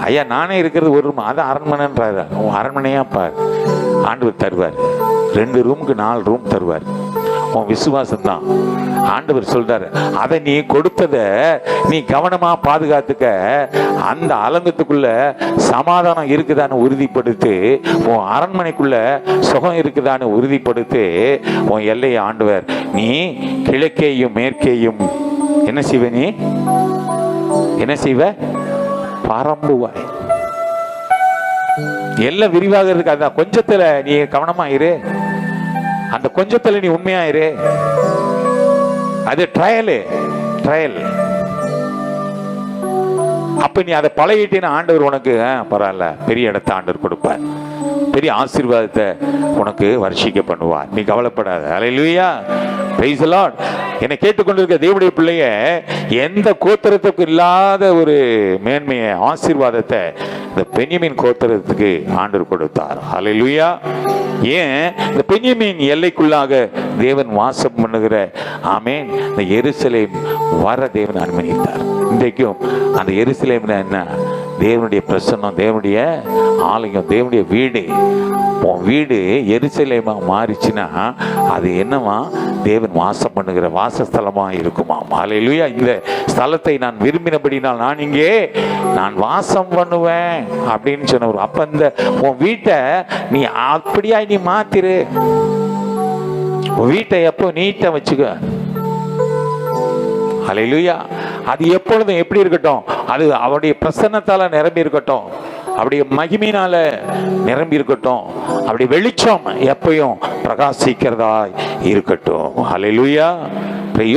ஐயா, நானே இருக்கிறது ஒரு ரூம், அது அரண்மனைன்றாரு. அரண்மனையா பார், ஆண்டவர் தருவார். 2 ரூமுக்கு 4 ரூம் தருவார். உன் விசுவாசம் தான். ஆண்டவர் சொல்றாரு, அதை நீ கொடுத்ததை நீ கவனமா பாதுகாத்துக்க. அந்த அலங்கத்துக்குள்ள சமாதானம் இருக்குதான்னு உறுதிப்படுத்து. உன் அரண்மனைக்குள்ள சுகம் இருக்குதான்னு உறுதிப்படுத்து. உன் எல்லையை ஆண்டவர் நீ கிழக்கேயும் மேற்கேயும் என்ன செய்வ? நீ என்ன செய்வ? பரம்புவாய். எல்லாம் விரிவாக இருக்கு. அதான் கொஞ்சத்துல நீ கவனமா இரு. அந்த கொஞ்சத்துல நீ உண்மையா இரு. அது ட்ரையல். அப்ப நீ அதை பழகிட்டேன்னு ஆண்டவர் உனக்கு பரவாயில்ல, பெரிய இடத்தை ஆண்டவர் கொடுப்பார், பெரிய ஆசீர்வாதத்தை உனக்கு வர்ஷிக்க பண்ணுவார். நீ கவலைப்படாத. அல்லேலூயா. Praise the Lord. என்னை கேட்டுக்கொண்டிருக்க தேவனுடைய பிள்ளைய, எந்த கோத்திரத்துக்கு இல்லாத ஒரு மேன்மையை, ஆசீர்வாதத்தை இந்த பென்யமீன் கோத்திரத்துக்கு ஆண்டவர் கொடுத்தார். அல்லேலூயா. ஏன்? இந்த பென்யமீன் எல்லைக்குள்ளாக தேவன் வாசம் பண்ணுகிற ஆமென் இந்த எருசலேம் வர தேவன் அனுமதித்தார். இன்றைக்கும் அந்த எருசலேம்ல என்ன? தேவனுடைய பிரசன்னம், தேவனுடைய ஆலயம், தேவனுடைய வீடு. உன் வீடு எருசலேமா மாறிச்சுன்னா அது என்னவா? தேவன் வாசம் பண்ணுகிற வாசஸ்தலமா இருக்குமா? அல்லேலூயா. இந்த ஸ்தலத்தை நான் விரும்பினபடினால் நான் இங்கே வாசம் பண்ணுவேன் அப்படின்னு சொன்னவர். அப்ப இந்த உன் வீட்டை நீ அப்படியா நீ மாத்திரு. உன் வீட்டை எப்போ நீட்டா வச்சுக்க. அல்லேலூயா. அது எப்பொழுதும் எப்படி இருக்கட்டும்? அது அவருடைய பிரசன்னத்தால நிரம்பி இருக்கட்டும், அவருடைய மகிமையினால நிரம்பி இருக்கட்டும், அப்படி வெளிச்சம் எப்பயும் பிரகாசிக்கிறதா இருக்கட்டும். ஹல்லேலூயா.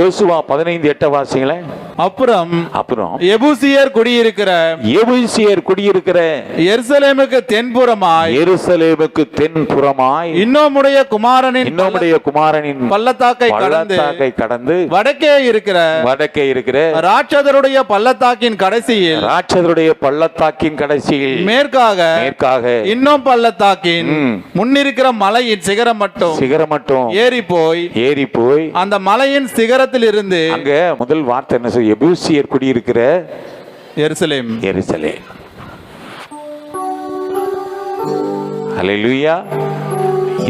யோசுவா 15:8 வாசிங்களேன். அப்புறம் எபூசியர் குடியிருக்கிற எருசலேமுக்கு தென்புறமாய் இன்னோமுடைய குமாரனின் பள்ளத்தாக்கை கடந்து வடக்கே இருக்கிற ராட்சதருடைய பள்ளத்தாக்கின் கடைசியில் மேற்காக இன்னும் பள்ளத்தாக்கின் முன்னிருக்கிற மலையின் சிகரம் மட்டும் ஏறி போய் அந்த மலையின் சிகரத்தில் இருந்து அங்க முதல் வார்த்தை என்ன? எபூசியர் குடியிருக்கிற எருசலேம். ஹல்லேலூயா.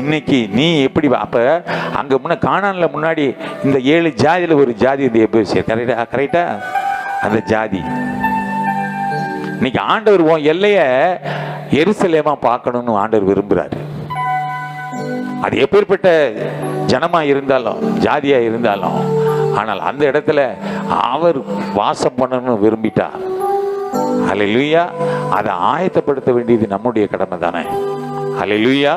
இன்னைக்கு நீ எப்படி அப்ப அங்க கானான்ல முன்னாடி இந்த 7 ஜாதியில ஒரு ஜாதி இந்த எபூசியர். கரெக்டா? அந்த ஜாதி இன்னைக்கு ஆண்டவர் உன் எல்லைய எருசலேமா பார்க்கணும்னு ஆண்டவர் விரும்புறாரு. அது எப்பேற்பட்ட ஜனமா இருந்தாலும் ஜாதியா இருந்தாலும், ஆனால் அந்த இடத்துல அவர் வாசம் பண்ணணும்னு விரும்பிட்டார். ஹல்லேலூயா. அதை ஆயத்தப்படுத்த வேண்டியது நம்முடைய கடமை தானே. ஹல்லேலூயா.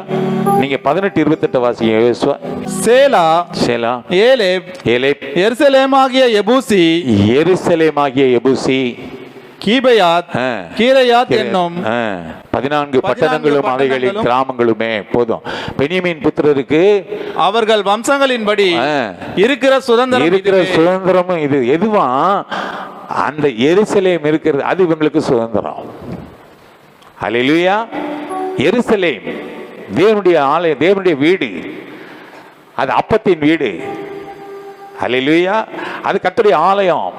நீங்க 18:28 வாசிங்க. யோசுவா. சேலா ஏலேப் எருசலேமாகிய எபூசி கீலேயாத் என்னும் 14 பட்டணங்களும் அவைகளின் கிராமங்களுமே போதும். பென்யமீன் புத்திரருக்கு அவர்கள் வம்சங்களின்படி இருக்கிற சுதந்திரமும் இது எதுவா? அந்த எருசலேம் இருக்கிறது, அது இவங்களுக்கு சுதந்திரம். ஹல்லேலூயா. எருசலேம் தேவனுடைய ஆலயம், தேவனுடைய வீடு, அது அப்பத்தின் வீடு. ஹல்லேலூயா. அது கர்த்தருடைய ஆலயம்.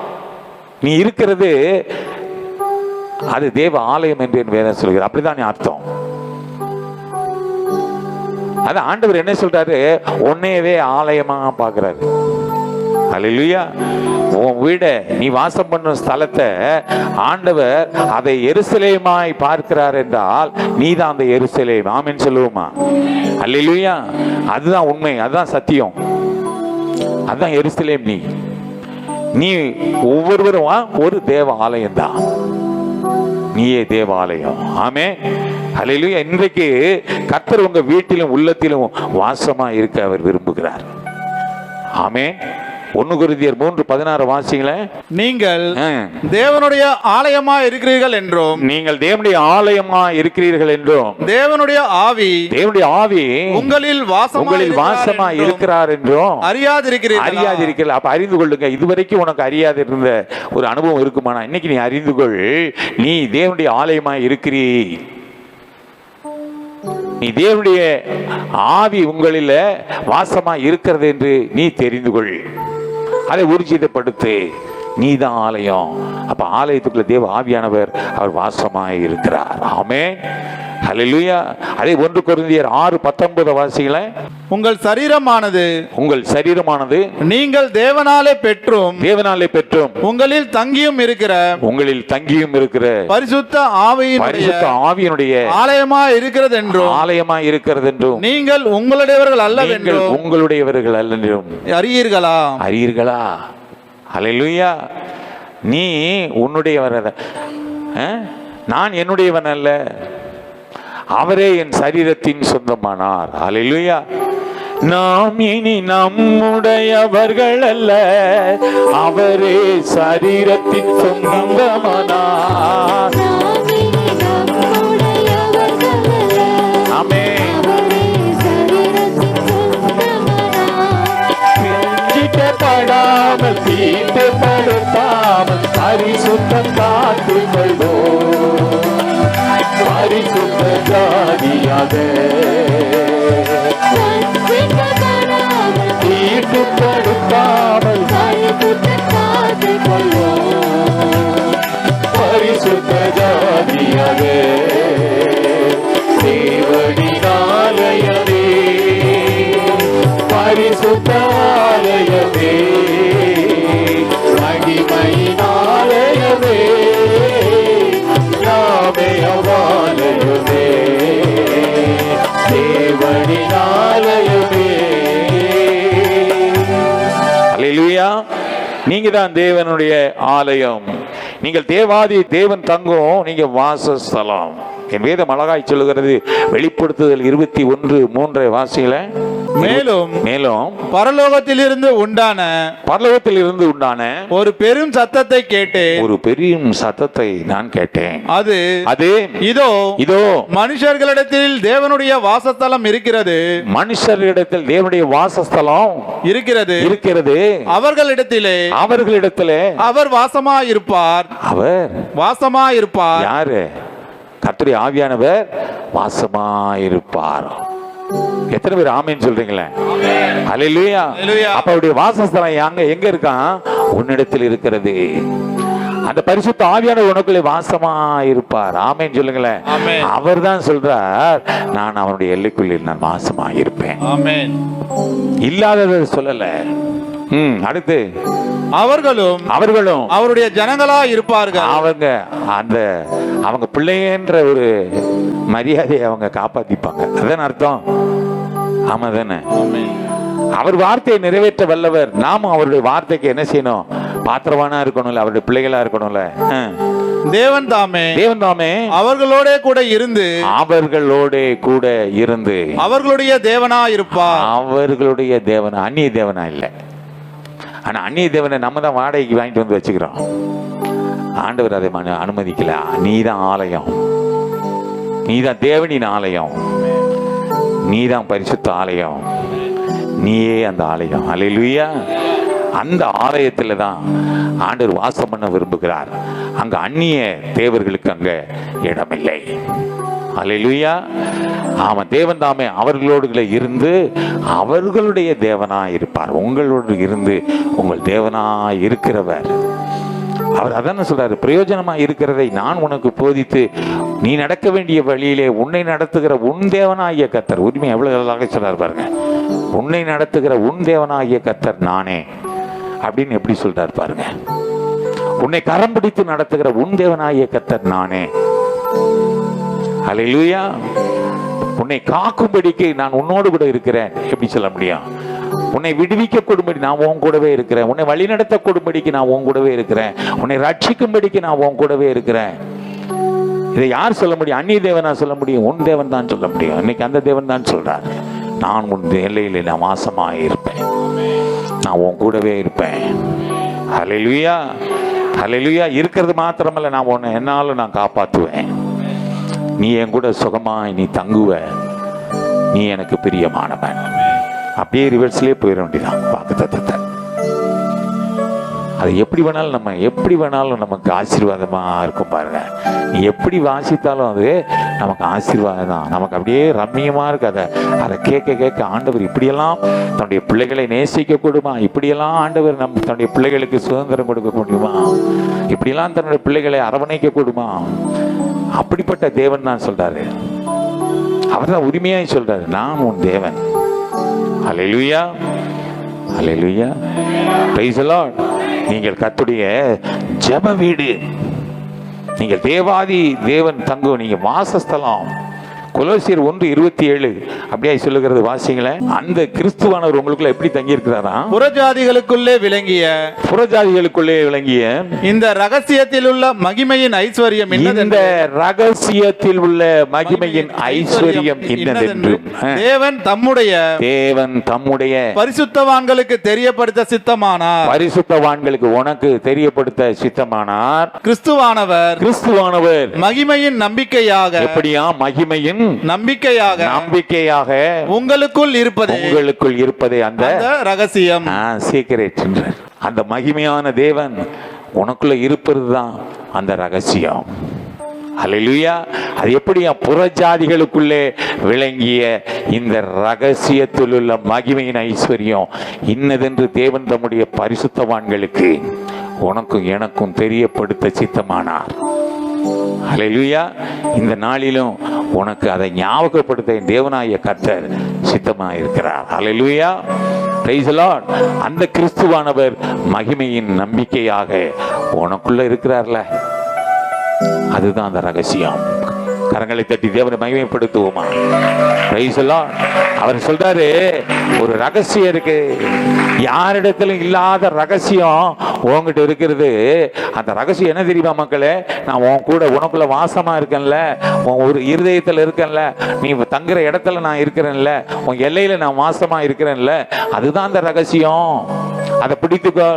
நீ இருக்கிறது அது தேவ ஆலயம் என்று என் வேதம் சொல்கிறது. அப்படிதான் அர்த்தம். அது ஆண்டவர் என்ன சொல்றாரு? உன்னையவே ஆலயமா பார்க்கிறாரு. ஹல்லேலூயா. உன் வீட நீ வாசம் பண்ண ஸ்தலத்தை ஆண்டவர் அதை எருசலேமாய் பார்க்கிறார் என்றால் நீ தான் அந்த எருசலேம். ஆமென் சொல்லுவோமா? ஹல்லேலூயா. அதுதான் உண்மை, அதுதான் சத்தியம், அதுதான் எருசலேம். நீ ஒவ்வொருவரும் ஒரு தேவ ஆலயம் தான். நீயே தேவாலயம். ஆமென். ஹல்லேலூயா. இன்றைக்கு கர்த்தர் உங்க வீட்டிலும் உள்ளத்திலும் வாசமா இருக்க அவர் விரும்புகிறார். ஆமென். 1 கொரிந்தியர் 3:16 வாசிங்களே. நீங்கள் தேவனுடைய ஆலயமா இருக்கிறீர்கள் என்றும் தேவனுடைய ஆவி உங்களில் வாசமா இருக்கிறார் என்றும் அறியாதிருக்கிறீர்கள். அப்ப அறிந்து கொள்ளுங்க. இதுவரைக்கும் உனக்கு அறியாது இருந்த ஒரு அனுபவம் இருக்குமானா இன்னைக்கு நீ அறிந்து கொள். நீ தேவனுடைய ஆலயமா இருக்கிறீ. நீ தேவனுடைய ஆவி உங்களில் வாசமா இருக்கிறது என்று நீ தெரிந்து கொள். அதை உறுதிப்படுத்து. நீதான் ஆலயம். அப்ப ஆலயத்துக்குள்ள தேவ ஆவியானவர் அவர் வாசமாய் இருக்கிறார். ஆமென். ஹல்லேலூயா. அதே 1 கொரிந்தியர் 6:19 வாசிங்களே. உங்கள் சரீரமானது நீங்கள் தேவனாலே பெற்றும் உங்களில் தங்கியும் இருக்கிற பரிசுத்த ஆவியினுடைய ஆலயமா இருக்கிறது என்றும் நீங்கள் உங்களுடையவர்கள் அல்லவென்றும் அறியீர்களா? ஹல்லேலூயா. நீ உன்னுடையவர், நான் என்னுடையவன் அல்ல, அவரே என் சரீரத்தின் சொந்தமானார். ஹல்லேலூயா. நாம் இனி நம்முடையவர்கள் அல்ல, அவரே சரீரத்தின் சொந்தமானார். படாமல் தீட்டுப்படுத்தாமல் பரிசுத்தம் காத்துக் கொள்வோம். பரிசுத்த ஜாதியாக தீட்டுப்படுத்தாமல் காத்துக் கொள்வோம். பரிசுத்த ஜாதியாக தேவனின் ஆலயமே, பரிசுத்த ஆலயமே, மகிமையின் ஆலயமே, நாமே அவ்வாலயமே, தேவனின் ஆலயமே. அல்லேலூயா. நீங்க தான் தேவனுடைய ஆலயம். நீங்கள் தேவாதி தேவன் தங்கும் நீங்க வாசஸ்தலம். என் வேதம் அழகாய் சொல்லுகிறது. வெளிப்படுத்துதல் 21:3 வாசிகள. மேலும் மேலும் பரலோகத்திலிருந்து உண்டான ஒரு பெரும் சத்தத்தை கேட்டேன். ஒரு பெரும் சத்தத்தை நான் கேட்டேன். அது இதோ மனுஷர்களிடத்தில் தேவனுடைய வாசஸ்தலம் இருக்கிறது. மனுஷர்களிடத்தில் தேவனுடைய வாசஸ்தலம் இருக்கிறது. அவர்களிடத்திலே அவர் வாசமாயிருப்பார். யாரு? கர்த்தருடைய ஆவியானவர் வாசமாயிருப்பார். எத்தனை பேர் ஆமென் சொல்றீங்களே? அல்லேலூயா. அப்ப அவருடைய வாசஸ்தலம் எங்க இருக்கான்? உன்னிடத்தில் இருக்கிறது. அந்த பரிசுத்த ஆவியானவர் உனக்குள்ளே வாசமாயிருப்பார். ஆமென் சொல்லுங்களேன். அவர் தான் சொல்றார், நான் அவனுடைய எல்லைக்குள்ளே நான் வாசமாயிருப்பேன். இல்லாததை சொல்லல. அடுத்து அவர்களும் அவருடைய ஜனங்களா இருப்பார்கள். அவங்க பிள்ளைன்ற ஒரு மரியாதையை அவங்க காப்பாத்திப்பாங்க. அதான் அர்த்தம். ஆமா தானே? அவர் வார்த்தையை நிறைவேற்ற வல்லவர். நாமும் அவருடைய வார்த்தைக்கு என்ன செய்யணும்? பாத்திரவானா இருக்கணும்ல, அவருடைய பிள்ளைகளா இருக்கணும்ல. தேவன் தாமே அவர்களோட கூட இருந்து அவர்களுடைய தேவனா இருப்பார். அவர்களுடைய தேவனா, அந்நிய தேவனா இல்ல. ஆனா அந்நிய தேவனை நம்ம தான் வாடகைக்கு வாங்கிட்டு வந்து வச்சுக்கிறோம். ஆண்டவர் அதை அனுமதிக்கல. நீதான் ஆலயம், நீதான் தேவனின் ஆலயம், நீதான் பரிசுத்த ஆலயம், நீயே அந்த ஆலயம். அல்லேலூயா. அந்த ஆலயத்துல தான் ஆண்டவர் வாசம் பண்ண விரும்புகிறார். அங்க அந்நிய தேவர்களுக்கு அங்க இடமில்லை. அல்லேலூயா. ஆமா, தேவன் தாமே அவர்களோடு இருந்து அவர்களுடைய தேவனாய் இருப்பார். உங்களோடு இருந்து உங்கள் தேவனாய் இருக்கிறவர். அவர் அதான சொல்றாரு, பிரயோஜனமா இருக்கிறதை நான் உனக்கு போதித்து நீ நடக்க வேண்டிய வழியிலே உன்னை நடத்துகிற உன் தேவனாகிய கர்த்தர். உரிமை எவ்வளவு அழகாக சொல்றாரு பாருங்க. உன்னை நடத்துகிற உன் தேவனாகிய கர்த்தர் நானே அப்படின்னு எப்படி சொல்றாரு பாருங்க. உன்னை கரம் பிடித்து நடத்துகிற உன் தேவனாகிய கர்த்தர் நானே. அல்லேலூயா. உன்னை காக்கும்படிக்கு நான் உன்னோடு கூட இருக்கிறேன். எப்படி சொல்ல முடியும்? உன்னை விடுவிக்க கொடும்படி நான் உன் கூடவே இருக்கிறேன். உன்னை வழி நடத்த கொடும்படிக்கு நான் உன் கூடவே இருக்கிறேன். உன்னை ரட்சிக்கும்படிக்கு நான் உன் கூடவே இருக்கிறேன். இதை யார் சொல்ல முடியும்? அந்நிய தேவனா சொல்ல முடியும்? உன் தேவன் தான் சொல்ல முடியும். இன்னைக்கு அந்த தேவன் தான் சொல்றார், நான் உன் எல்லையில் நான் வாசமாக இருப்பேன், நான் உன் கூடவே இருப்பேன். ஹல்லேலூயா. ஹல்லேலூயா. இருக்கிறது மாத்திரமல்ல, நான் உன்னை என்னாலும் நான் காப்பாற்றுவேன். நீ என் கூட சுகமாய் நீ தங்குவ, நீ எனக்கு பிரியமானவன். அப்படியே ரிவர்ஸ்லேயே போயிட வேண்டியதான். வாக்குத்தத்தத்தை அது எப்படி வேணாலும் நமக்கு ஆசீர்வாதமா இருக்கும் பாருங்க. நீ எப்படி வாசித்தாலும் அது நமக்கு ஆசீர்வாதம் தான். நமக்கு அப்படியே ரம்மியமா இருக்கு. அதை கேட்க ஆண்டவர் இப்படியெல்லாம் தன்னுடைய பிள்ளைகளை நேசிக்க கூடுமா? இப்படியெல்லாம் ஆண்டவர் தன்னுடைய பிள்ளைகளுக்கு சுதந்திரம் கொடுக்க முடியுமா? இப்படியெல்லாம் தன்னுடைய பிள்ளைகளை அரவணைக்க கூடுமா? அப்படிப்பட்ட தேவன் தான் சொல்றாரு. அவர் தான் உரிமையாய் சொல்றாரு, நான் உன் தேவன். Hallelujah. Hallelujah. Praise the Lord. நீங்கள் கர்த்தருடைய ஜெப வீடு, நீங்கள் தேவாதி தேவன் தங்கும் நீங்க வாசஸ்தலம். கொலோசியர் 1:27 அப்படியே சொல்லுகிறது, வாசிங்களேன். அந்த கிறிஸ்துவானவர் உங்களுக்குள்ள எப்படி தங்கி இருக்கிறாரா? புறஜாதிகளுக்குள்ளே விளங்கிய இந்த ரகசியத்தில் உள்ள மகிமையின் ஐஸ்வர்யம் இந்த ரகசியத்தில் உள்ள மகிமையின் ஐஸ்வர்யம் என்னதென்று தேவன் தம்முடைய பரிசுத்தவான்களுக்கு தெரியப்படுத்த சித்தமானார். பரிசுத்தவான்களுக்கு உனக்கு தெரியப்படுத்த சித்தமானார். கிறிஸ்துவானவர் மகிமையின் நம்பிக்கையாக. எப்படியா? மகிமையின் நம்பிக்கையாக உங்களுக்குள் இருப்பதே அந்த ரகசியம், சீக்ரெட். அந்த மகிமையான தேவன் உனக்குள்ள இருப்பதுதான் அந்த ரகசியம். அல்லேலூயா. அது எப்படியா? புறஜாதிகளுக்குள்ளே விளங்கிய இந்த ரகசியத்தில் உள்ள மகிமையின் ஐஸ்வர்யம் இன்னதென்று தேவன் தம்முடைய பரிசுத்தவான்களுக்கு உனக்கும் எனக்கும் தெரியப்படுத்த சித்தமானார். அல்லேலூயா. இந்த நாளிலும் உனக்கு அதை ஞாபகப்படுத்த தேவனாகிய கர்த்தர் சித்தமாக இருக்கிறார். அல்லேலூயா. Praise the Lord. அந்த கிறிஸ்துவானவர் மகிமையின் நம்பிக்கையாக உனக்குள்ள இருக்கிறார்ல, அதுதான் அந்த ரகசியம். கரங்களை தட்டி தேவனை மகிமைப்படுத்துவோமா? Price the Lord. அவர் சொல்றாரு, ஒரு ரகசியம் இருக்கு, யாரிடத்துல இல்லாத ரகசியம் உன்கிட்ட இருக்கிறது. அந்த ரகசியம் என்ன தெரியுமா மக்களே? நான் உன் கூட உனக்குள்ள வாசமா இருக்கேன்ல, உன் ஒரு இருதயத்துல இருக்கேன்ல, நீ தங்குற இடத்துல நான் இருக்கிறேன்ல, உன் எல்லையில நான் வாசமா இருக்கிறேன்ல, அதுதான் அந்த ரகசியம். அதை பிடித்துக்கோ,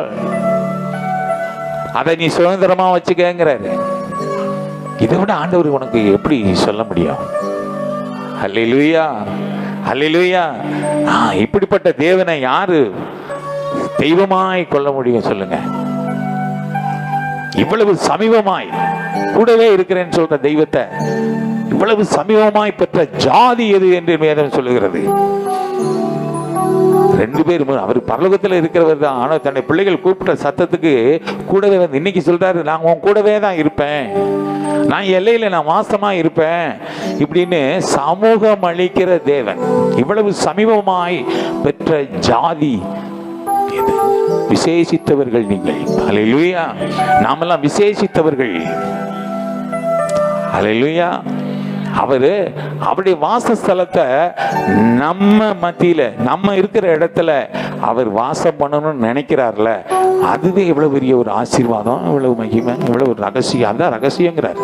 அதை நீ சுதந்திரமா வச்சுக்கங்கிறாரு. இதை விட ஆண்டவர் உனக்கு எப்படி சொல்ல முடியும்? அல்லேலூயா, அல்லேலூயா. இப்படிப்பட்ட தேவனை யாரு தெய்வமாய் கொள்ள முடியும் சொல்லுங்க? இவ்வளவு சமீபமாய் கூடவே இருக்கிறேன்னு சொல்ற தெய்வத்தை இவ்வளவு சமீபமாய் பெற்ற ஜாதி எது என்று வேதம் சொல்லுகிறது. ரெண்டு பேரும் அவர் பரலோகத்தில் இருக்கிறவர் தான். ஆனால் தன்னுடைய பிள்ளைகள் கூப்பிட்ட சத்தத்துக்கு கூடவே வந்து இன்னைக்கு சொல்றாரு, நான் உன் கூடவே தான் இருப்பேன், நான் எல்லையில நான் வாசமா இருப்பேன் இப்படின்னு சமூகம் அளிக்கிற தேவன். இவ்வளவு சமீபமாய் பெற்ற ஜாதி இது. விசேஷித்தவர்கள் நீங்கள். அல்லேலூயா. நாமெல்லாம் விசேஷித்தவர்கள். அல்லேலூயா. அவரு அவருடைய வாசஸ்தலத்தை நம்ம மத்தியில, நம்ம இருக்கிற இடத்துல அவர் வாசம் பண்ணணும்னு நினைக்கிறார்ல, அதுவே எவ்வளவு பெரிய ஒரு ஆசீர்வாதம், எவ்வளவு மகிமை, எவ்வளவு ஒரு ரகசியம். அதான் ரகசியங்கிறார்.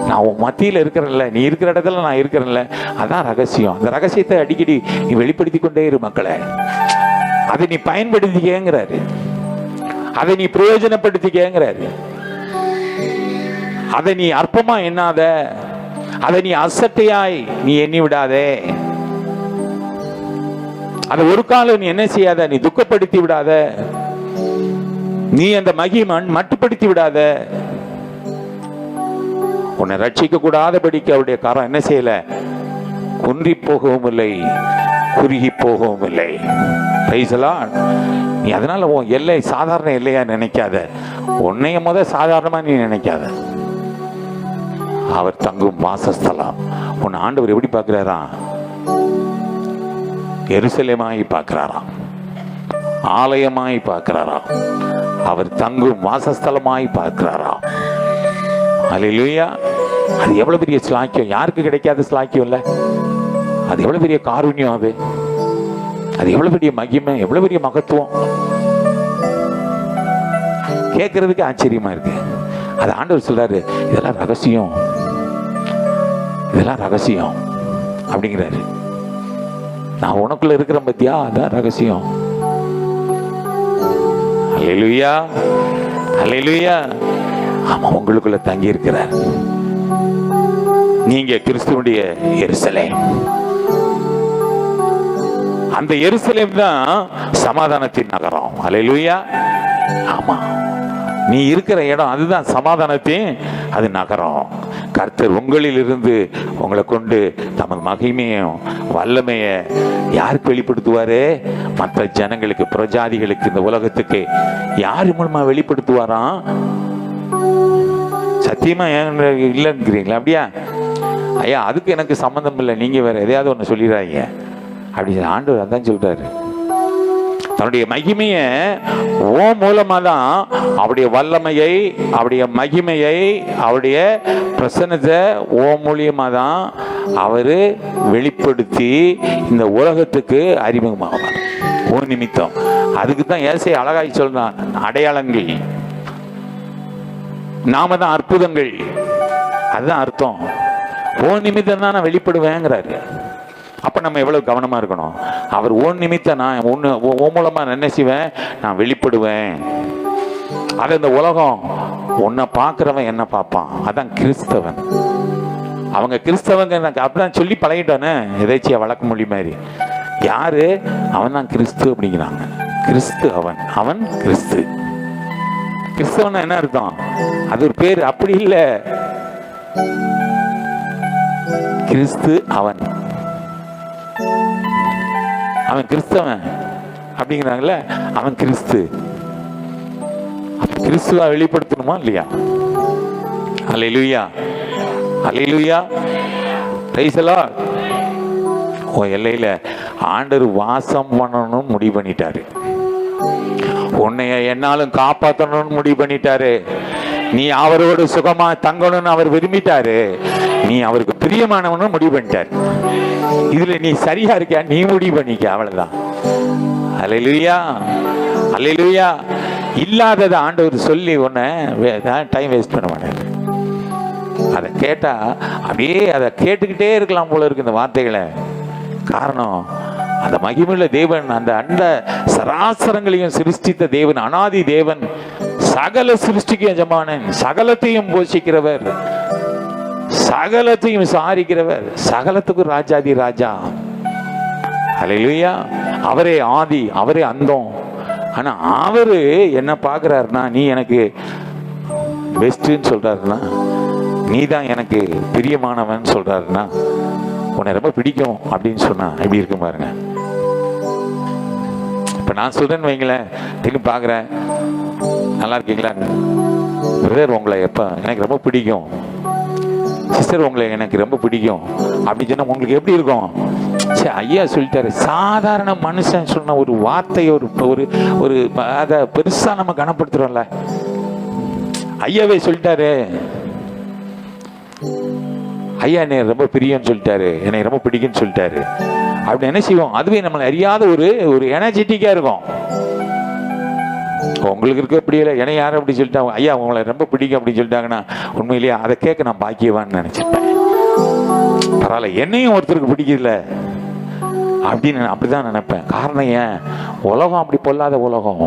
நான் உன் மத்தியில இருக்கிறேன்ல, நீ இருக்கிற இடத்துல நான் இருக்கிறேன்ல, அதான் ரகசியம். அந்த ரகசியத்தை அடிக்கடி நீ வெளிப்படுத்தி கொண்டே இரு மக்களை. அதை நீ பயன்படுத்திக்கங்கிறாரு, அதை நீ பிரயோஜனப்படுத்திக்கங்கிறாரு. அதை நீ அற்பமா எண்ணாத, அதை நீ அசட்டையாய் நீ எண்ணி விடாதே, அதை ஒரு காலம் நீ என்ன செய்யாத, நீ துக்கப்படுத்தி விடாத, நீ அந்த மகிமன் மட்டுப்படுத்தி விடாத. உன்னை ரட்சிக்க கூடாதபடிக்கு அவருடைய காரம் என்ன செய்யல, குன்றி போகவும் இல்லை, குறுகி போகவும் இல்லை. Price the Lord. நீ அதனால உன் எல்லை சாதாரண எல்லையா நினைக்காத, உன்னைய சாதாரணமா நீ நினைக்காத. அவர் தங்கும் வாசஸ்தலம் உன் ஆண்டவர் எப்படி பார்க்கிறாராம்? எருசலேமாய் பார்க்கிறாராம், ஆலயமாய் பார்க்கிறாராம், அவர் தங்கும் வாசஸ்தலமாய் பார்க்கிறாராம். அல்லேலூயா. அது எவ்வளவு பெரிய ஸ்லாக்கியம், யாருக்கு கிடைக்காத ஸ்லாக்கியம் இல்ல? அது எவ்வளவு பெரிய காருண்யம், அது எவ்வளவு பெரிய மகிமை, எவ்வளவு பெரிய மகத்துவம். கேட்கறதுக்கு ஆச்சரியமா இருக்கு. அது ஆண்டவர் சொல்றாரு, இதெல்லாம் ரகசியம், இதெல்லாம் ரகசியம் அப்படிங்கிறாரு. நான் உனக்குள்ள இருக்கிற பத்தியா, அதான் ரகசியம். அல்லேலூயா, அல்லேலூயா. ஆமா, உங்களுக்குள்ள தங்கி இருக்கிறார். நீங்க கிறிஸ்துவுடைய எருசலேம். அந்த எருசலேம் தான் சமாதானத்தின் நகரம். அல்லேலூயா. ஆமா, நீ இருக்கிற இடம் அதுதான் சமாதானத்தின் அது நகரம். கர்த்தர் உங்களில் இருந்து உங்களை கொண்டு தமது மகிமையும் வல்லமைய யாருக்கு வெளிப்படுத்துவாரு? மற்ற ஜனங்களுக்கு, பிரஜாதிகளுக்கு, இந்த உலகத்துக்கு யாரு மூலமா வெளிப்படுத்துவாராம்? சத்தியமா இல்லைங்கிறீங்களா? அப்படியா? ஐயா, அதுக்கு எனக்கு சம்பந்தம் இல்லை, நீங்க வேற எதையாவது ஒன்று சொல்லிடுறாங்க அப்படி ஆண்டவர் அதான் சொல்றாரு. தன்னுடைய மகிமையை ஓ மூலமா தான் அவருடைய வல்லமையை, அவருடைய மகிமையை, அவருடைய பிரசன்னத்தை ஓ மூலியமா தான் அவரு வெளிப்படுத்தி இந்த உலகத்துக்கு அறிமுகமாவார். ஓ நிமித்தம். அதுக்கு தான் ஏசை அழகாய் சொல்றான், அடையாளங்கள் நாம தான் அற்புதங்கள். அதுதான் அர்த்தம். ஓ நிமித்தம் தான் நான் வெளிப்படுவேங்கிறாரு. அப்ப நம்ம எவ்வளவு கவனமா இருக்கணும். அவர் ஓன் நிமித்த நான் ஓ மூலமா என்ன செய்வேன், நான் வெளிப்படுவேன். அது இந்த உலகம் உன்னை பார்க்கிறவன் என்ன பார்ப்பான், அதான் கிறிஸ்தவன். அவங்க கிறிஸ்தவங்க அப்படிதான் சொல்லி பழகிட்டானே, எதாச்சியா வழக்கு மொழி மாதிரி. யாரு அவன் தான் கிறிஸ்து அப்படிங்கிறாங்க. கிறிஸ்து அவன், அவன் கிறிஸ்து. கிறிஸ்தவன் என்ன அர்த்தம்? அது ஒரு பேரு, அப்படி இல்லை. கிறிஸ்து அவன், அவன் கிறிஸ்தவன் அப்படிங்கிறாங்கல்ல, அவன் கிறிஸ்து. கிறிஸ்துவா வெளிப்படுத்தணுமா இல்லையா? அல்லேலூயா, அல்லேலூயா. Praise the Lord. ஓ எல்லையில ஆண்டவர் வாசம் பண்ணணும்னு முடிவு பண்ணிட்டாரு. உன்னைய என்னாலும் காப்பாற்றணும்னு முடிவு பண்ணிட்டாரு. நீ அவரோடு சுகமா தங்கணும்னு அவர் விரும்பிட்டாரு. நீ அவருக்கு பிரியமானவனு முடிவு பண்ணிட்டாரு. இதுல நீ சரியா இருக்கியா, நீ முடிவு பண்ணிக்க, அவ்வளவுதான். அல்லேலூயா, அல்லேலூயா. இல்லாததை ஆண்டவர் சொல்லி உன்னை டைம் வேஸ்ட் பண்ண மாட்டாரு. அதை கேட்டா அப்படியே அதை கேட்டுக்கிட்டே இருக்கலாம் போல இருக்கு இந்த வார்த்தைகளை. காரணம், அந்த மகிமையுள்ள தேவன், அந்த அண்ட சராசரங்களையும் சிருஷ்டித்த தேவன், அனாதி தேவன், சகல சிருஷ்டிக்கு எஜமானன், சகலத்தையும் போஷிக்கிறவர், சகலத்தையும் விசாரிக்கிறவர், சகலத்துக்கு ராஜாதி ராஜா. அல்லேலூயா. அவரே ஆதி, அவரே அந்தம். ஆனா அவரு என்ன பார்க்கிறாருன்னா, நீ எனக்கு பெஸ்ட்ன்னு சொல்றாருன்னா, நீ தான் எனக்கு பிரியமானவன் சொல்றாருன்னா, உன்னை ரொம்ப பிடிக்கும் அப்படின்னு சொன்னா எப்படி இருக்கும் பாருங்க. இப்ப நான் சொல்றேன்னு வைங்களேன், திரும்பி பார்க்குறேன், நல்லா இருக்கீங்களா பிரதர், உங்களை எப்போ எனக்கு ரொம்ப பிடிக்கும், சிஸ்டர் உங்களை எனக்கு ரொம்ப பிடிக்கும் அப்படின்னு சொன்னா உங்களுக்கு எப்படி இருக்கும்? சரி, ஐயா சொல்லிட்டாரு. சாதாரண மனுஷன் சொன்ன ஒரு வார்த்தையை ஒரு ஒரு அதை பெருசா நம்ம கனப்படுத்துறோம்ல. ஐயாவே சொல்லிட்டாரு, ஐயா என்னை ரொம்ப பிரியன்னு சொல்லிட்டாரு, என்னை ரொம்ப பிடிக்குன்னு சொல்லிட்டாரு அப்படின்னு என்ன செய்வோம்? அதுவே நம்மளை அறியாத ஒரு எனர்ஜெட்டிக்கா இருக்கும். உங்களுக்கு இருக்க அப்படி இல்லை, என்னை யாரும் அப்படி சொல்லிட்டாங்க, ஐயா உங்களை ரொம்ப பிடிக்கும் அப்படின்னு சொல்லிட்டாங்கன்னா உண்மையிலேயே அதை கேட்க நான் பாக்கியவான்னு நினைச்சிட்டேன். பரவாயில்ல, என்னையும் ஒருத்தருக்கு பிடிக்கல அப்படின்னு அப்படிதான் நினைப்பேன். காரணம் ஏன்? உலகம் அப்படி பொல்லாத உலகம்.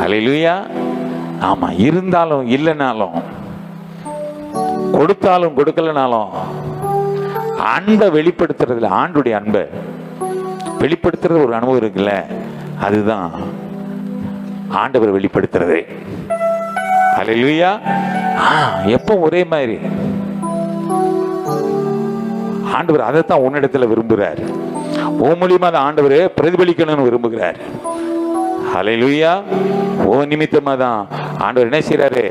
அல்லேலூயா. ஆமா, இருந்தாலும் இல்லைனாலும், கொடுத்தாலும் கொடுக்கலனாலும், அன்பை வெளிப்படுத்துறதுல, ஆண்டுடைய அன்பை வெளிப்படுத்துறது ஒரு அனுபவம் இருக்குல்ல, அதுதான் ஆண்டவர் வெளிப்படுத்துறது. அல்லேலூயா. எப்போ ஒரே மாதிரி ஆண்டவர் அதைத்தான் உன்னிடத்துல விரும்புகிறார். ஓ மூலியமா அந்த ஆண்டவர் பிரதிபலிக்கணும்னு விரும்புகிறார். அல்லேலூயா. ஓ நிமித்தமா தான் ஆண்டவர் என்ன செய்யறாரு?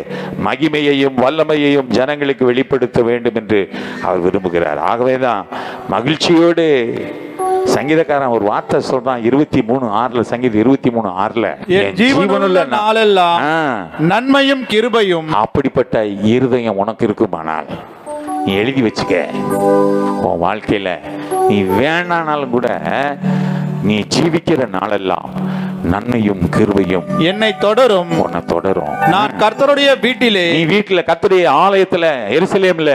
மகிமையையும் வல்லமையையும் ஜனங்களுக்கு வெளிப்படுத்த வேண்டும் என்று அவர் விரும்புகிறார். ஆகவேதான் மகிழ்ச்சியோடு சங்கீதக்காரன் ஒரு வார்த்தை சொல்றான், 23:6, சங்கீதம் 23:6, ஜீவனுள்ள நாளெல்லாம் நன்மையும் கிருபையும். அப்படிப்பட்ட இருதயம் உனக்கு இருக்குமானால் நீ எழுதி வச்சுக்க. உன் வாழ்க்கையில நீ வேணானாலும் கூட நீ ஜீவிக்கிற நாளெல்லாம் நன்மையும் கிருபையும் என்னை தொடரும், உன்னை தொடரும். நான் கர்த்தருடைய வீட்டிலே, நீ வீட்டுல கர்த்தருடைய ஆலயத்துல எருசலேம்ல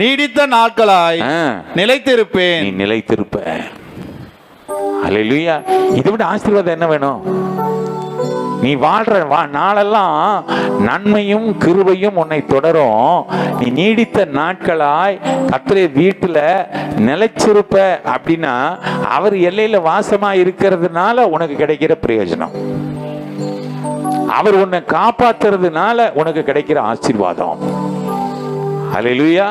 நீடித்த நாட்களாய் நிலைத்திருப்பேன். நீ நிலைத்திருப்ப. அல்லேலூயா. இதை விட ஆசீர்வாதம் என்ன வேணும்? நீ வாழ்ற நாளெல்லாம் நன்மையும் கிருபையும் உன்னை தொடரும். நீ நீடித்த நாட்களாய் கர்த்தருடைய வீட்டுல நிலைச்சிருப்ப. அப்படின்னா அவர் எல்லையில வாசமா இருக்கிறதுனால உனக்கு கிடைக்கிற பிரயோஜனம், அவர் உன்னை காப்பாத்துறதுனால உனக்கு கிடைக்கிற ஆசீர்வாதம். அல்லேலூயா.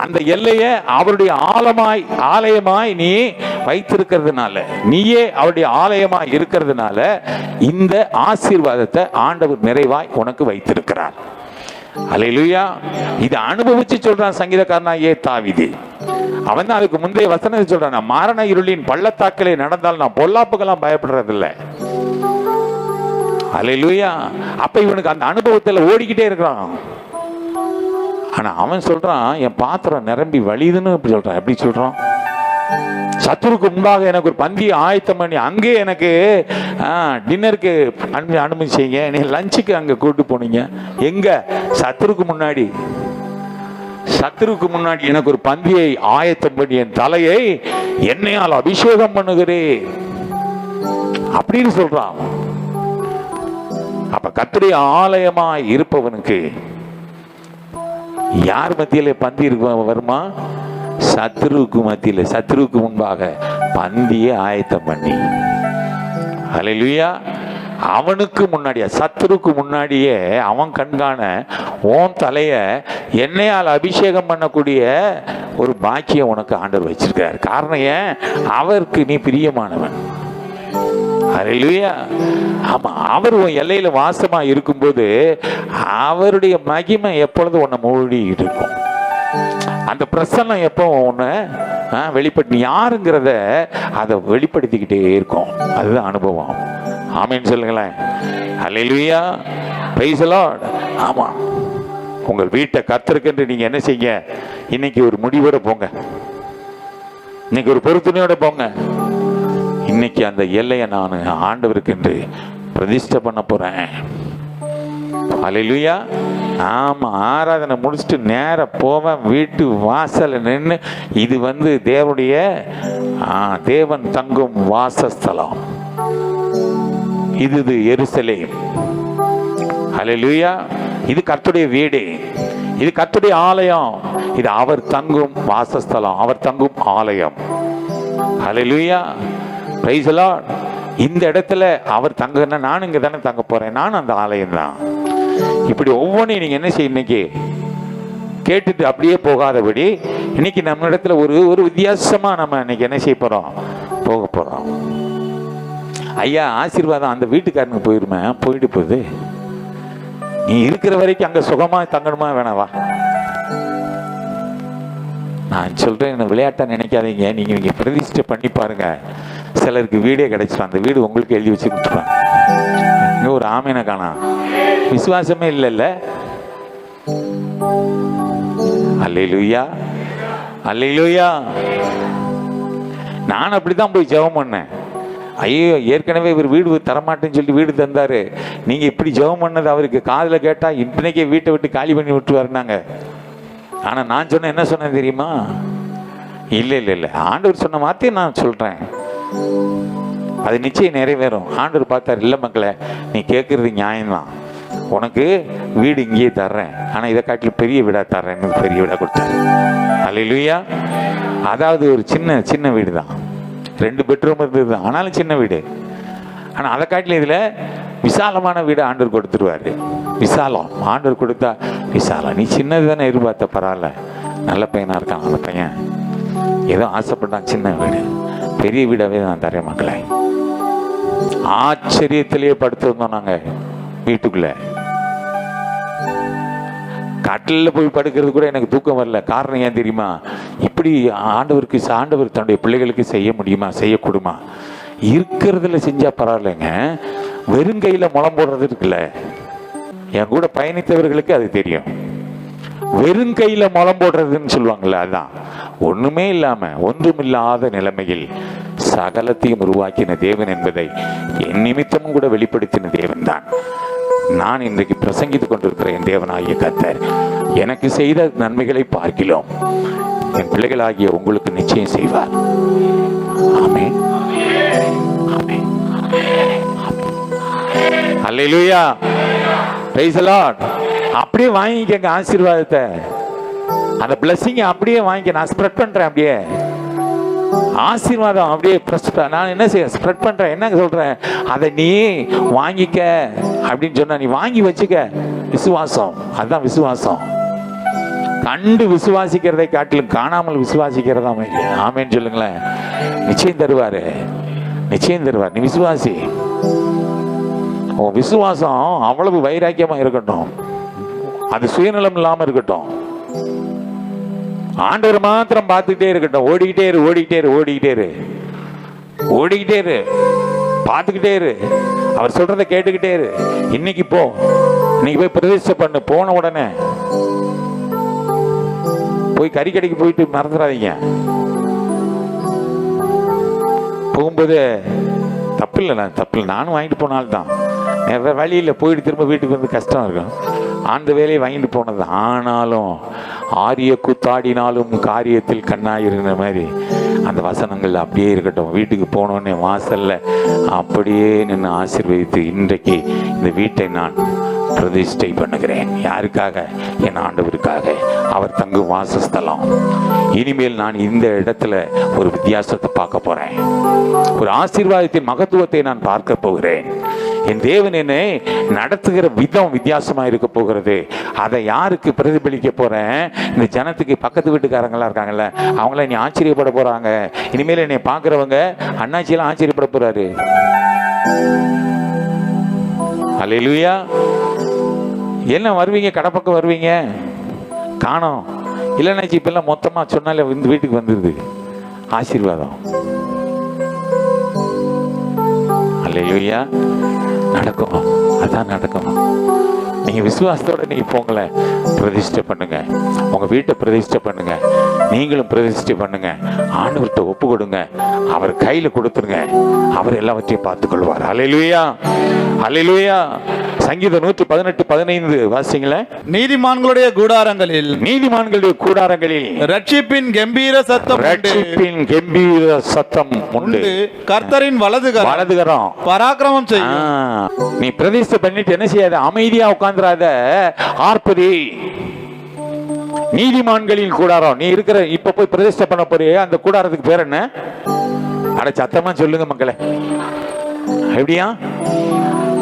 அந்த எல்லையை அவருடைய ஆலயமாய் நீ வைத்திருக்கிறதுனால, நீயே அவருடைய ஆலயமாய் இருக்கிறதுனால இந்த ஆசீர்வாதத்தை ஆண்டவர் நிறைவாய் உனக்கு வைத்திருக்கிறார். அல்லேலூயா. இதை அனுபவிச்சு சொல்றான் சங்கீதக்காரனாகிய தாவீது. அவன் தான் அதுக்கு முந்தைய வசனத்தை சொல்றான், மரண இருளின் பள்ளத்தாக்கிலே நடந்தால் நான் பொல்லாப்புக்கெல்லாம் பயப்படுறதில்லை. அல்லேலூயா. அப்ப இவனுக்கு அந்த அனுபவத்துல ஓடிக்கிட்டே இருக்கிறான். ஆனா அவன் சொல்றான், என் பாத்திரம் நிரம்பி வழியுதுன்னு இப்படி சொல்றான். எப்படி சொல்றான்? சத்துருக்கு முன்பாக எனக்கு ஒரு பந்தியை ஆயத்தம் பண்ணி அங்கே எனக்கு டின்னருக்கு அனுமதி செய்யுங்க, நீ லஞ்சுக்கு அங்க கூட்டு போனீங்க. எங்க? சத்துருக்கு முன்னாடி. சத்துருக்கு முன்னாடி எனக்கு ஒரு பந்தியை ஆயத்தம் பண்ணி என் தலையை எண்ணெயால் அபிஷேகம் பண்ணுகிறேன் அப்படின்னு சொல்றான். அப்ப கர்த்தருடைய ஆலயமாய் இருப்பவனுக்கு யார் மத்தியில பந்தி வருமா? சத்துருவுக்கு மத்தியில, சத்துருவுக்கு முன்பாக பந்தியை ஆயத்தம் பண்ணி. அல்லேலூயா. அவனுக்கு முன்னாடியே, சத்துருக்கு முன்னாடியே அவன் கண்காண உன் தலைய எண்ணெயால் அபிஷேகம் பண்ணக்கூடிய ஒரு பாக்கியம் உனக்கு ஆண்டவர் வச்சிருக்கிறார். காரணம் ஏன்? அவருக்கு நீ பிரியமானவன். அல்லேலூயா. ஆமா, அவர் உன் எல்லையில வாசமா இருக்கும்போது அவருடைய மகிமை எப்பொழுது உன்னை மூடிட்டு இருக்கும். அந்த பிரசன்னம் எப்போ உன்னை வெளிப்பட்டு யாருங்கிறத அதை வெளிப்படுத்திக்கிட்டே இருக்கும். அதுதான் அனுபவம். ஆமேன்னு சொல்லுங்களேன். அல்லேலூயா. Praise the Lord. ஆமா, உங்கள் வீட்டை கர்த்தருக்கென்று நீங்க என்ன செய்ய, இன்னைக்கு ஒரு முடிவோட போங்க, இன்னைக்கு ஒரு பொறுத்துணையோட போங்க. இன்னைக்கு அந்த எல்லையை நான் ஆண்டவருக்கென்று பிரதிஷ்டை பண்ண போறேன். அல்லேலூயா. ஆமா, ஆராதனை முடிச்சுட்டு நேர போவேன், வீட்டு வாசல்ல நின்று, இது தேவனுடைய தேவன் தங்கும் வாசஸ்தலம், இது எருசலேம். அல்லேலூயா. இது கர்த்தருடைய வீடு, இது கர்த்தருடைய ஆலயம், இது அவர் தங்கும் வாசஸ்தலம், அவர் தங்கும் ஆலயம். அல்லேலூயா. Praise the Lord. இந்த இடத்துல அவர் தங்கன்னா நான் இங்க தானே தங்க போறேன், நான் அந்த ஆலயம் தான். இப்படி ஒவ்வொன்றையும் நீங்க என்ன செய்ய, இன்னைக்கு கேட்டுட்டு அப்படியே போகாதபடி இன்னைக்கு நம்ம இடத்துல ஒரு வித்தியாசமா நம்ம இன்னைக்கு என்ன செய்ய போறோம், போக போறோம். ஐயா ஆசீர்வாதம் அந்த வீட்டுக்காரனுக்கு போயிருமே, போயிட்டு போகுது. நீ இருக்கிற வரைக்கும் அங்க சுகமா தங்கணுமா வேணாவா? நான் சொல்றேன், என்ன விளையாட்டா நினைக்காதீங்க. நீங்க பிரதிஷ்டை பண்ணி பாருங்க, சிலருக்கு வீடே கிடைச்சிடும். அந்த வீடு உங்களுக்கு எழுதி வச்சு கொடுத்துருவாங்க. இங்க ஒரு ஆமீனை காணா, விசுவாசமே இல்லைல்ல. அல்லேலூயா, அல்லேலூயா. நான் அப்படிதான் போய் ஜெபம் பண்ணேன். ஐயோ, ஏற்கனவே இவர் வீடு தரமாட்டேன்னு சொல்லி வீடு தந்தாரு, நீங்க இப்படி ஜெபம் பண்ணது அவருக்கு காதுல கேட்டா இன்னைக்கே வீட்டை விட்டு காலி பண்ணி விட்டுருவாருனாங்க. ஆனா நான் சொன்னேன், என்ன சொன்னேன் தெரியுமா? இல்ல இல்ல இல்ல, ஆண்டவர் சொன்ன வார்த்தையை நான் சொல்றேன், அது நிச்சயம் நிறைவேறும். ஆண்டவர் பார்த்தார், இல்லை மக்களே, நீ கேட்கறது நியாயம்தான், உனக்கு வீடு இங்கேயே தர்றேன், ஆனா இதை காட்டிலும் பெரிய வீடா தர்றேன். பெரிய வீடா கொடுத்தாரு. அல்லேலூயா. அதாவது ஒரு சின்ன வீடு தான், 2 பெட்ரூம் இருந்தது, ஆனாலும் சின்ன வீடு. ஆனா அதை காட்டிலும் இதுல விசாலமான வீடு ஆண்டவர் கொடுத்துருவாரு. விசாலம் ஆண்டவர் கொடுத்தா விசாலம். நீ சின்னது தானே எதிர்பார்த்த, பரவாயில்ல, நல்ல பையனா இருக்கான் அந்த பையன், ஏதோ ஆசைப்பட்டான், சின்ன வீடு, பெரிய வீடாவே நான் தரேன். மக்களை ஆச்சரியத்திலேயே படுத்திருந்தோம் நாங்க. வீட்டுக்குள்ள கட்டில போய் படுக்கிறது கூட எனக்கு தூக்கம் வரல. காரணம் ஏன் தெரியுமா? இப்படி ஆண்டவர் தன்னுடைய பிள்ளைகளுக்கு செய்ய முடியுமா, செய்யக்கூடுமா? இருக்கிறதுல செஞ்சா பரவாயில்லைங்க, வெறுங்கையில முளம் போடுறது இருக்குல்ல, என் கூட பயணித்தவர்களுக்கு அது தெரியும். வெறுங்கையில முளம் போடுறதுன்னு சொல்லுவாங்கல்ல, அதுதான். ஒண்ணுமே இல்லாம, ஒன்றுமில்லாத நிலைமையில் சகலத்தையும் உருவாக்கின தேவன் என்பதை என் நிமித்தமும் கூட வெளிப்படுத்தின தேவன் தான் நான் இன்றைக்கு பிரசங்கித்துக் கொண்டிருக்கிற என் தேவனாகிய கர்த்தர். எனக்கு செய்த நன்மைகளை பார்க்கிறோம், என் பிள்ளைகளாகிய உங்களுக்கு நிச்சயம் செய்வார். ஆமென், ஆமென், அல்லேலூயா, பிரைஸ் தி லார்ட். அப்படியே வாங்கிக்கங்க ஆசீர்வாதத்தை, அந்த பிளஸிங் அப்படியே வாங்கிக்க. நான் ஸ்ப்ரெட் பண்றேன், அப்படியே ஆசீர்வாதம் அப்படியே நான் என்ன செய்ய ஸ்ப்ரெட் பண்றேன். என்ன சொல்றேன், அதை நீ வாங்கிக்க அப்படின்னு சொன்னா நீ வாங்கி வச்சுக்க. விசுவாசம், அதுதான் விசுவாசம். கண்டு விசுவாசிக்கிறதை காட்டிலும் காணாமல் விசுவாசிக்கிறதா. ஆமேன்னு சொல்லுங்களேன். நிச்சயம் தருவாரு, நிச்சயம் தருவார். நீ விசுவாசி. உன் விசுவாசம் அவ்வளவு வைராக்கியமா இருக்கட்டும், அது சுயநலம் இல்லாம இருக்கட்டும். ஆண்டவர் மாத்திரம் பார்த்துக்கிட்டே இருக்கட்டும். ஓடிக்கிட்டே இரு, ஓடிக்கிட்டே இரு, ஓடிக்கிட்டே இரு, ஓடிக்கிட்டே இரு, பார்த்துக்கிட்டே இரு, அவர் சொல்றதை கேட்டுக்கிட்டே இரு. இன்னைக்கு போ, இன்னைக்கு போய் பிரதிஷ்டை பண்ணு. போன உடனே போய் கறிக்கடைக்கு போயிட்டு மறந்துடாதீங்க. போகும்போது தப்பில்லை, நான் தப்பில்லை, நானும் வாங்கிட்டு போனால்தான். வேற வழியில் போயிட்டு திரும்ப வீட்டுக்கு வந்து கஷ்டம் இருக்கும். அந்த வேலையை வாங்கிட்டு போனது. ஆனாலும் ஆரிய கூத்தாடினாலும் காரியத்தில் கண்ணாயிருந்த மாதிரி அந்த வசனங்கள் அப்படியே இருக்கட்டும். வீட்டுக்கு போனோடனே வாசல்ல அப்படியே நின்று ஆசீர்வதித்து, இன்றைக்கு இந்த வீட்டை நான் பிரதிஷ்டை பண்ணுகிறேன். யாருக்காக? என் ஆண்டவருக்காக. அவர் தங்கும் வாசஸ்தலம். இனிமேல் நான் இந்த இடத்துல ஒரு வித்தியாசத்தை பார்க்க போறேன். ஒரு ஆசீர்வாதத்தின் மகத்துவத்தை நான் பார்க்க போகிறேன். என் தேவன் என்னை நடத்துகிற விதம் வித்தியாசமா இருக்க போகிறது. அதை யாருக்கு பிரதிபலிக்க போறேன்? இந்த ஜனத்துக்கு பக்கத்து வீட்டுக்காரங்களா இருக்காங்கல்ல, அவங்கள நீ ஆச்சரியப்பட போறாங்க. இனிமேல் என்னை பார்க்கிறவங்க அண்ணாச்சியெல்லாம் ஆச்சரியப்பட போறாரு. அல்லேலூயா. என்ன வருவீங்க, கடப்பக்கம் வருவீங்க, காணோம் இல்லைன்னாச்சு இப்பெல்லாம் மொத்தமா சொன்னாலே இந்த வீட்டுக்கு வந்துருது ஆசீர்வாதம். அல்லேலூயா. நடக்கும். அதான் நடக்கும். நீங்க விசுவாசத்தோட நீங்க போங்கள, பிரதிஷ்டை பண்ணுங்க, உங்க வீட்டை பிரதிஷ்டை பண்ணுங்க, நீங்களும் பிரதிஷ்டை பண்ணுங்க, ஆண்டவர்கிட்ட ஒப்பு கொடுங்க, அவர் கையில கொடுத்துருங்க, அவர் எல்லாவற்றையும் பார்த்துக் கொள்வார். அல்லேலூயா, அல்லேலூயா. சங்கீதம் 118:15 வாசிங்களேன். நீதிமான்களுடைய கூடாரங்களில் ரட்சிப்பின் கம்பீர சத்தம் உண்டு. கர்த்தரின் வலதுகரம் பராக்கிரமம் செய்யும். நீ பிரதிஷ்டை பண்ணிட்டு என்ன செய்யாத, அமைதியா உட்கார்ந்துராத, ஆர்ப்பரி. நீதிமான்களின் கூடாரம். நீ இருக்கிற இப்ப போய் பிரதிஷ்டை பண்ண போறியே, அந்த கூடாரத்துக்கு பேர் என்ன? அட சத்தமா சொல்லுங்க மக்களே. எப்படியா?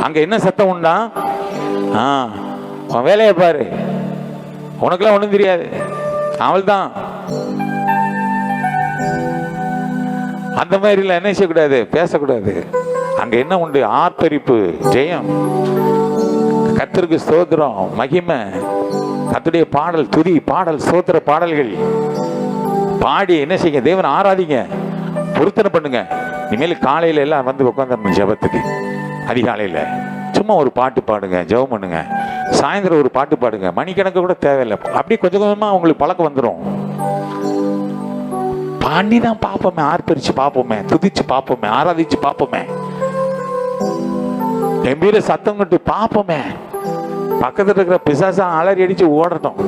அங்க என்ன சத்தம் உண்டா? வேலையை பாரு, உனக்குலாம் ஒண்ணும் தெரியாது, அவள் தான். அந்த மாதிரி இல்ல, என்ன செய்யக்கூடாது, பேசக்கூடாது. அங்க என்ன உண்டு? ஆர்ப்பரிப்பு, ஜெயம், கர்த்தருக்கு ஸ்தோத்திரம், மகிமை, கர்த்தருடைய பாடல், துதி பாடல், ஸ்தோத்திர பாடல்கள் பாடி என்ன செய்யுங்க, தேவனை ஆராதிங்க, பொருத்தனை பண்ணுங்க. இனிமேல் காலையில எல்லாம் வந்து உட்காந்து ஜெபத்துக்கு, அதிகாலையில சும்மா ஒரு பாட்டு பாடுங்க, ஜெபம் பண்ணுங்க. சாயந்தரம் ஒரு பாட்டு பாடுங்க, மணிக்கணக்கு கூட தேவையில்லை. அப்படியே கொஞ்சம் கொஞ்சமா உங்களுக்கு பழக்கம் வந்துடும். பாண்டி தான் பார்ப்போமே, ஆர்ப்பரிச்சு பார்ப்போமே, துதிச்சு பார்ப்போமே, ஆராதிச்சு பார்ப்போமே, கம்பீர சத்தம் கட்டு பார்ப்போமே. பக்கத்துல இருக்கிற பிசாசா அலறி அடிச்சு ஓடட்டும்.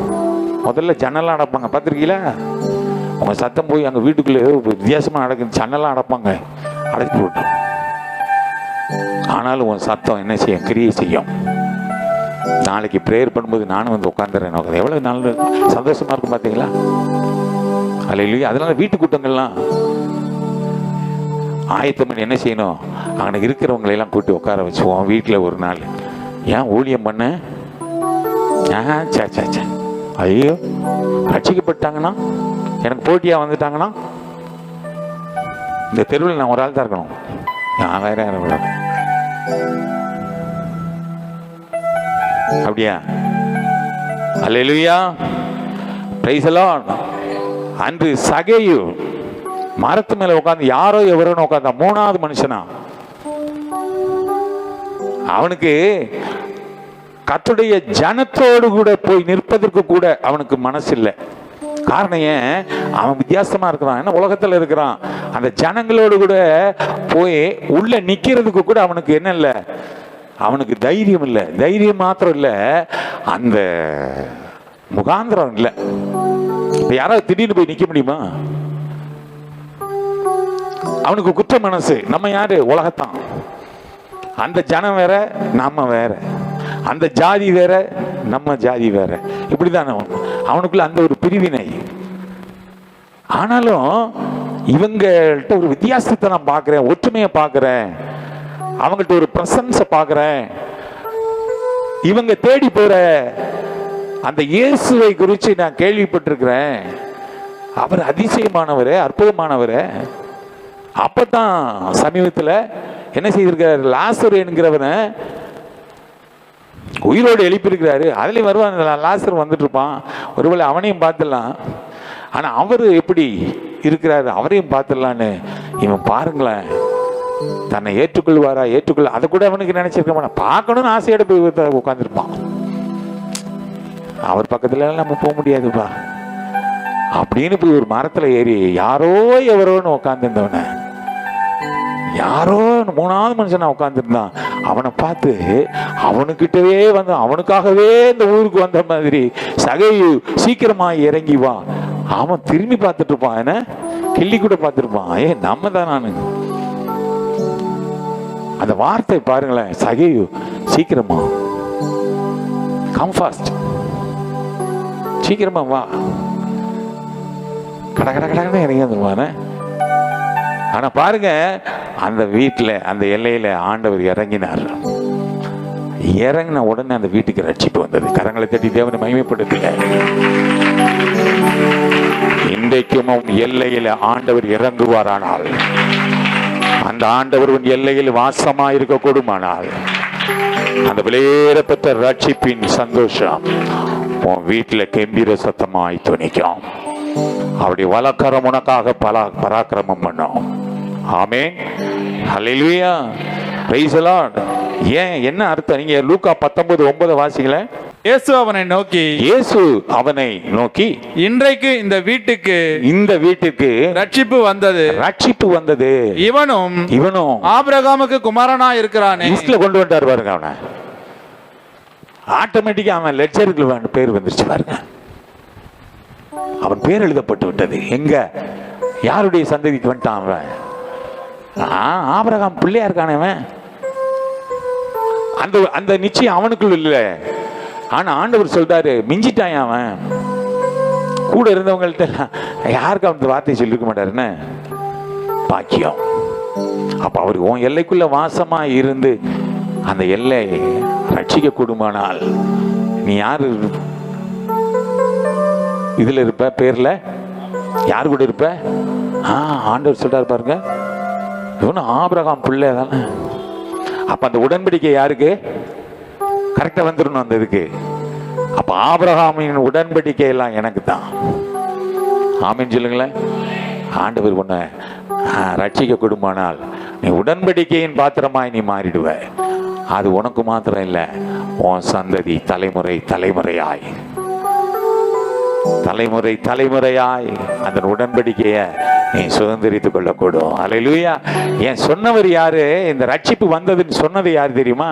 முதல்ல ஜன்னலாம் அடைப்பாங்க, பார்த்துருக்கீங்களா? உங்க சத்தம் போய் அங்க வீட்டுக்குள்ள வித்தியாசமா நடக்குது, ஜன்னலாம் அடைப்பாங்க, அடைச்சி போட்டோம். ஆனாலும் உன் சத்தம் என்ன செய்யும்? கிரியை செய்யும். நாளைக்கு ப்ரேயர் பண்ணும்போது நானும் வந்து உட்காந்துறேன், எவ்வளவு நல்ல சந்தோஷமா இருக்கும் பார்த்தீங்களா? அல்லேலூயா. அதனால வீட்டு கூட்டங்கள்லாம் ஆயத்தம் பண்ணி என்ன செய்யணும், அங்கே இருக்கிறவங்களை எல்லாம் கூட்டி உட்கார வச்சுவோம். வீட்டில் ஒரு நாள் ஏன் ஊழியம் பண்ண? சே ஐயோ, ரட்சிக்கப்பட்டாங்கன்னா, எனக்கு போட்டியா வந்துட்டாங்கன்னா, இந்த தெருவில் நான் ஒரு ஆள் தான் இருக்கணும், நான் வேற யாரும் விட. அப்படியா? அல்லேலூயா, பிரைஸ் தி லார்ட். அன்று சகேயு மரத்து மேல உட்கார்ந்து யாரோ எவரோன்னு உட்கார்ந்தா, மூணாவது மனுஷனா. அவனுக்கு கர்த்தருடைய ஜனத்தோடு கூட போய் நிற்பதற்கு கூட அவனுக்கு மனசு இல்லை. காரணம் ஏன்? அவன் வித்தியாசமா இருக்கிறான், என்ன உலகத்துல இருக்கிறான். அந்த ஜனங்களோடு கூட போய் உள்ள நிக்கிறதுக்கு கூட அவனுக்கு என்ன இல்லை, அவனுக்கு தைரியம் இல்லை. தைரியம் மாத்திரம் இல்லை, அந்த முகாந்திரம் இல்லை. இப்ப யாராவது திடீர்னு போய் நிக்க முடியுமா? அவனுக்கு குற்ற மனசு. நம்ம யாரு? உலகத்தான். அந்த ஜனம் வேற, நம்ம வேற. அந்த ஜாதி வேற, நம்ம ஜாதி வேற. இப்படிதான் அவனுக்குள்ள அந்த ஒரு பிரிவினை. ஆனாலும் இவங்கள்ட்ட ஒரு வித்தியாசத்தை நான் பார்க்கிறேன், ஒற்றுமையை பார்க்கிறேன், அவங்கள்ட்ட ஒரு பிரசன்ஸை பார்க்கிறேன். இவங்க தேடி போற அந்த இயேசுவை குறித்து நான் கேள்விப்பட்டிருக்கிறேன். அவர் அதிசயமானவர், அற்புதமானவர். அப்பதான் சமீபத்தில் என்ன செய்திருக்கிறார்? லாசர் என்கிறவனை உயிரோடு எழுப்பியிருக்கிறாரு. அதுலேயும் வருவான், லாசர் வந்துட்டு இருப்பான், ஒருவேளை அவனையும் பார்த்துடலாம். ஆனால் அவர் எப்படி இருக்கிறாரு, அவரையும் பார்த்துடலான்னு இவன் பாருங்களேன், தன்னை ஏற்றுக்கொள்வாரா ஏற்றுக்கொள்ள அதை கூட அவனுக்கு நினைச்சிருக்க, பார்க்கணும்னு ஆசையோட போய் உட்காந்துருப்பான். அவர் பக்கத்துல நம்ம போக முடியாதுப்பா அப்படின்னு போய் ஒரு மரத்துல ஏறி யாரோ எவரோன்னு உட்காந்துருந்தவன, யாரோ மூணாவது மனுஷனா உட்காந்துருந்தான். அவனை பார்த்து அவனுக்கிட்டவே வந்து அவனுக்காகவே இந்த ஊருக்கு வந்த மாதிரி, சகையு சீக்கிரமா இறங்கி வா. அவன் திரும்பி பார்த்துட்டு இருப்பான், என்ன கிள்ளி கூட பார்த்துருப்பான். நம்ம தான். நானு அந்த வார்த்தை பாருங்களேன், சகையு சீக்கிரமா, கம் ஃபாஸ்ட், சீக்கிரமா வா, கட கட கடன்னு இறங்கி வந்துருவானே. ஆனா பாருங்க, அந்த வீட்டுல அந்த எல்லையில ஆண்டவர் இறங்கினார். இறங்கின உடனே அந்த வீட்டுக்கு ரட்சிப்பு வந்தது. கரங்களை தட்டி தேவனை மகிமைப்படுத்துங்க. இன்றைக்கும் எல்லையில ஆண்டவர் இறங்குவாரானால், அந்த ஆண்டவர் உன் எல்லையில் வாசமா இருக்க கூடுமானால், அந்த விலையேறப்பட்ட ரட்சிப்பின் சந்தோஷம் உன் வீட்டுல கம்பீர சத்தமாய் துணிக்கும். அவருடைய வலக்கரம் உனக்காக பராக்கிரமம் பண்ணும். ஆமென், ஹல்லேலூயா, பிரைஸ் தி லார்ட். ஏன் என்ன அர்த்தம்? நீங்க லூக்கா 19:9 வாசிக்கல. இயேசு அவனை நோக்கி, இயேசு அவனை நோக்கி, இன்றைக்கு இந்த வீட்டுக்கு ரட்சிப்பு வந்தது, இவனும் ஆபிரகாமுக்கு குமாரனா இருக்கிறானே. லிஸ்ட்ல கொண்டு வந்தார் பாருங்க. அவனை ஆட்டோமேட்டிக்கா அவன் லெட்ஜருக்கு பேர் வந்துருச்சு பாருங்க. அவன் பேர் எழுதப்பட்டு விட்டது. எங்க? யாருடைய சந்ததிக்கு வந்துட்டான் அவன்? ஆபிரகாம் பிள்ளையா இருக்கானே அவன். அந்த நிச்சயம் அவனுக்குள்ள இல்ல. ஆனா ஆண்டவர் சொல்றாரு, மிஞ்சிட்டான் அவன். கூட இருந்தவங்கள்ட்ட யாருக்கு அவன் வார்த்தை சொல்லிருக்க மாட்டாருன்னு பாக்கியம். அப்ப அவர் உன் எல்லைக்குள்ள வாசமா இருந்து அந்த எல்லை ரட்சிக்க கூடுமானால் நீ யாரு இதுல இருப்ப? பேர்ல யாரு கூட இருப்ப? ஆண்டவர் சொல்றாரு பாருங்க, இவனும் ஆபிரகாம் பிள்ளை தானே. அப்ப அந்த உடன்படிக்கை யாருக்கு? கரெக்டா வந்துடணும் அந்த இதுக்கு. அப்ப ஆபிரகாமின் உடன்படிக்கை எல்லாம் எனக்கு தான். ஆமீன் சொல்லுங்களேன். ஆண்டவர் உன்னை ரட்சிக்க கூடுமானால் நீ உடன்படிக்கையின் பாத்திரமாய் நீ மாறிடுவ. அது உனக்கு மாத்திரம் இல்லை, உன் சந்ததி தலைமுறையாய் அந்த உடன்படிக்கையை நீ சுதந்திரித்துக் கொள்ளக்கூடும். அல்லேலூயா. ஏன் சொன்னவர் யாரு? இந்த ரட்சிப்பு வந்ததுன்னு சொன்னது யாரு தெரியுமா?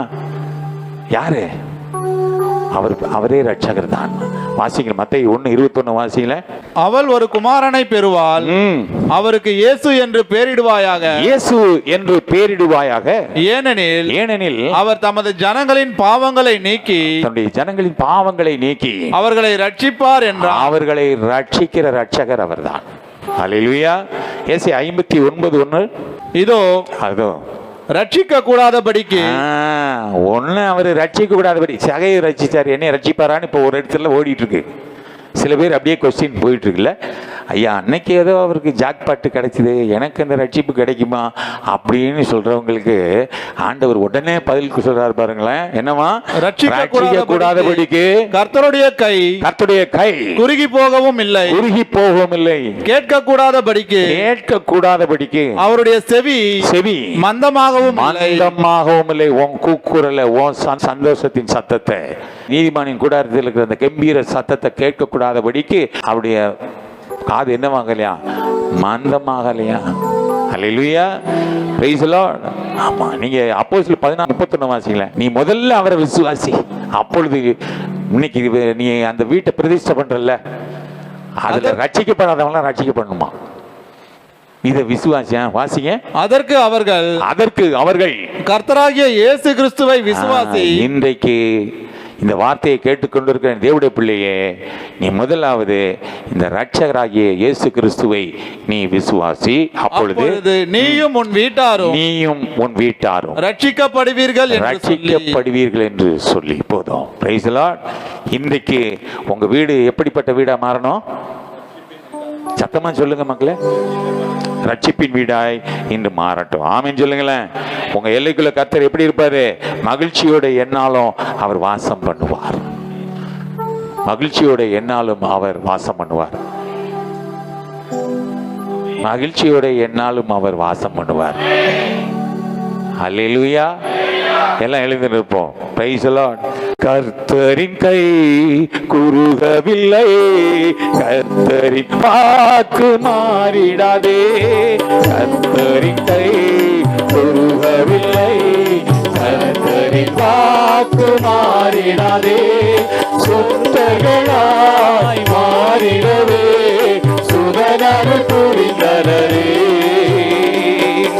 யாரு? அவரே ரட்சகர் தான். வாசிங்க மத்தேயு 1:21 வாசிங்கள. அவள் ஒரு குமாரனை பெறுவாள், அவருக்கு இயேசு என்று பெயரிடுவாயாக. ஏனெனில் அவர் தமது ஜனங்களின் பாவங்களை நீக்கி அவர்களை ரட்சிப்பார் என்றார். அவர்களை ரட்சிக்கிற ரட்சகர் அவர்தான். அல்லேலூயா. ஏசாயா 59:1 இதோ ரட்சிக்க கூடாதபடிக்கு ஒண்ணு அவரு ரட்சிக்க கூடாதபடி சகையை ரட்சிச்சாரு. என்ன ரட்சிப்பாரான்னு இப்போ ஒரு இடத்துல ஓடிட்டு இருக்கு. சில பேர் அப்படியே கொஸ்டின் போயிட்டு இருக்குல்ல, ஐயா அன்னைக்கு ஏதோ அவருக்கு ஜாக் பாட்டு கிடைச்சிது, எனக்கு அந்த ரட்சிப்பு கிடைக்குமா அப்படின்னு சொல்றவங்களுக்கு ஆண்டவர் உடனே பதிலுக்கு சொல்றாரு பாருங்களேன். என்னவா? ரட்சிக்க கூடாதபடிக்கு கர்த்தருடைய கை குறுகி போகவும் இல்லை, கேட்க கூடாதபடிக்கு அவருடைய செவி மந்தமாகவும் இல்லை. உன் கூக்குரலை, உன் சந்தோஷத்தின் சத்தத்தை, நீதிமானின் கூடாரத்தில் இருக்கிற அந்த கம்பீர சத்தத்தை கேட்க கூடாதபடிக்கு அவருடைய காது என்னவாகலையா? மந்தமாகலையா? அல்லேலூயா. Praise the Lord. ஆமா, நீங்க அப்போஸ்தலர் 14:31 வாசிங்களே. நீ முதல்ல அவரை விசுவாசி, அப்பொழுது இன்னைக்கு நீ அந்த வீட்டை பிரதிஷ்டை பண்றல்ல, அதுல ரட்சிக்கப்படாதவங்க ரட்சிக்கப்படணுமா? இத விசுவாசியா வாசிங்க. அதற்கு அவர்கள் கர்த்தராகிய இயேசு கிறிஸ்துவை விசுவாசி. இன்றைக்கு இந்த வார்த்தையை கேட்டுக்கொண்டிருக்கிற தேவனுடைய பிள்ளையே, நீ முதலாவது இந்த ரட்சகராகிய இயேசு கிறிஸ்துவை நீ விசுவாசி. அப்பொழுது நீயும் உன் வீட்டாரும் ரட்சிக்கப்படுவீர்கள் என்று சொல்லி போதும். Price the Lord. இன்றைக்கு உங்க வீடு எப்படிப்பட்ட வீடா மாறணும்? சத்தமா சொல்லுங்க மக்களே. ரட்சிப்பின் வீடாய் இன்று மாறட்டும். ஆமீன் சொல்லுங்களேன். உங்க எல்லைக்குள்ள கர்த்தர் எப்படி இருப்பாரு? மகிழ்ச்சியோட என்னாலும் அவர் வாசம் பண்ணுவார். மகிழ்ச்சியோட என்னாலும் அவர் வாசம் பண்ணுவார். மகிழ்ச்சியோட என்னாலும் அவர் வாசம் பண்ணுவார். அல்லேலூயா. எல்லாம் எழுதி நிற்போம். Price the Lord. கர்த்தரின் கை குறுகவில்லை, கர்த்தரின் வாக்கு மாறிடாதே. கர்த்தரின் கை குறுகவில்லை, கர்த்தரின் வாக்கு மாறிடாதே. சுத்தர்களாய் மாறிடவே சுதனர் புரிந்தனரே.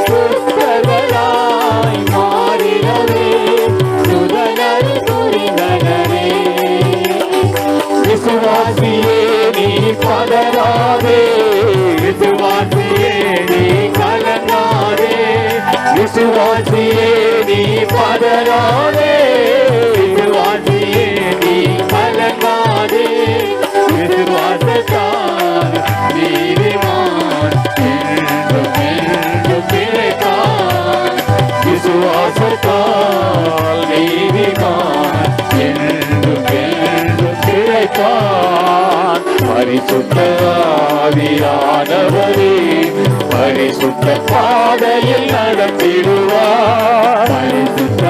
சுத்தர்களாய் மாறிடவே சுதனர் புரிந்தனரே. விசுவாசியே நீ பதறாதே, விசுவாசியே நீ கலங்காதே. விசுவாசியே நீ பதறாதே, விசுவாசியே நீ கலங்காதே. விசுவாசத்தால் நீதிமான் என்றும் பிழைப்பான். விசுவாசத்தால் நீதிமான் என்றும் பிழைப்பான். பரிசுத்த ஆவியானவரே பரிசுத்த பாதையில் நடத்திடுவார். பரிசுத்த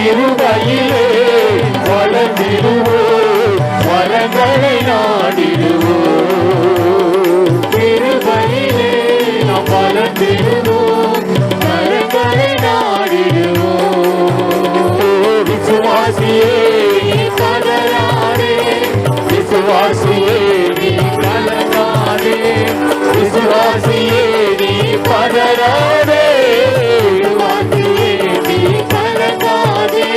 கிருபையிலே வளர்ந்திடுவோம், வரங்களை நாடிடுவோம். கிருபையிலே நாம் வளர்ந்திடுவோம், வரங்களை நாடிடுவோம். விசுவாசியே பதறாதே, விசுவாசியே நீ கலங்காதே, விசுவாசியே நீ பதறாதே, விசுவாசியே நீ கலங்காதே.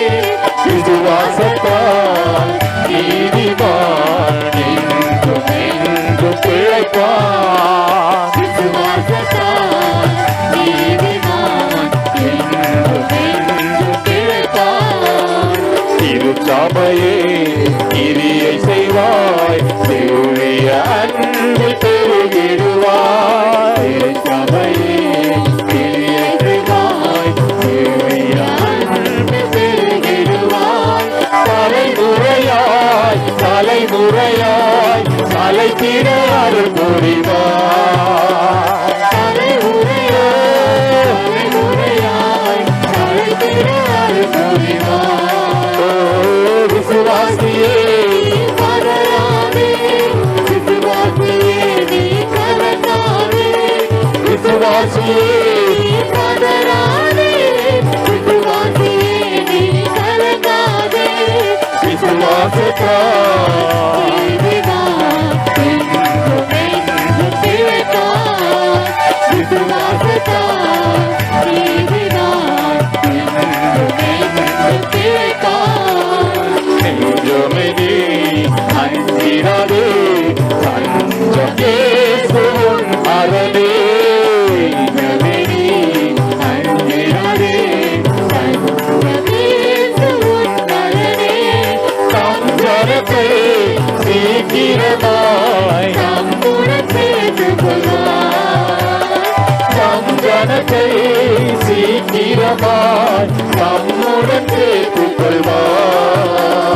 விசுவாசத்தால் நீதிமான் என்றும் என்றும் பிழைப்பான். விசுவாசத்தால் நீதிமான் என்றும் என்றும் பிழைப்பான். திருச்சபையே கிரியை செய்வாய், தேவிய அன்பு பெருகிடுவாய். திருச்சபையே கிரியை செய்வாய், தேவிய அன்பு பெருகிடுவாய். தலைமுறையாய் தலைமுறையாய் தலைத்திட அருள் புரிவாய். தலைமுறையாய் தலைமுறையாய் தலைத்திட அருள் புரிவாய். விசுவாசியே பதறாதே, விசுவாசியே நீ கலங்காதே, விசுவாசியே பதறாதே, விசுவாசியே நீ கலங்காதே. விசுவாசத்தால் நீதிமான் என்றும் என்றும் பிழைப்பான். விசுவாசத்தால் நீதிமான் என்றும் என்றும் பிழைப்பான். நெஞ்சமே நீ அஞ்சிடாதே, தஞ்சம் இயேசு உன் அரணே. நெஞ்சமே நீ அஞ்சிடாதே, தஞ்சம் இயேசு உன் அரணே. தம் ஜனத்தை சீக்கிரமாய் தம்முடன் சேர்த்துக் கொள்வார். தம் ஜனத்தை சீக்கிரமாய் தம்முடன் சேர்த்துக் கொள்வார்.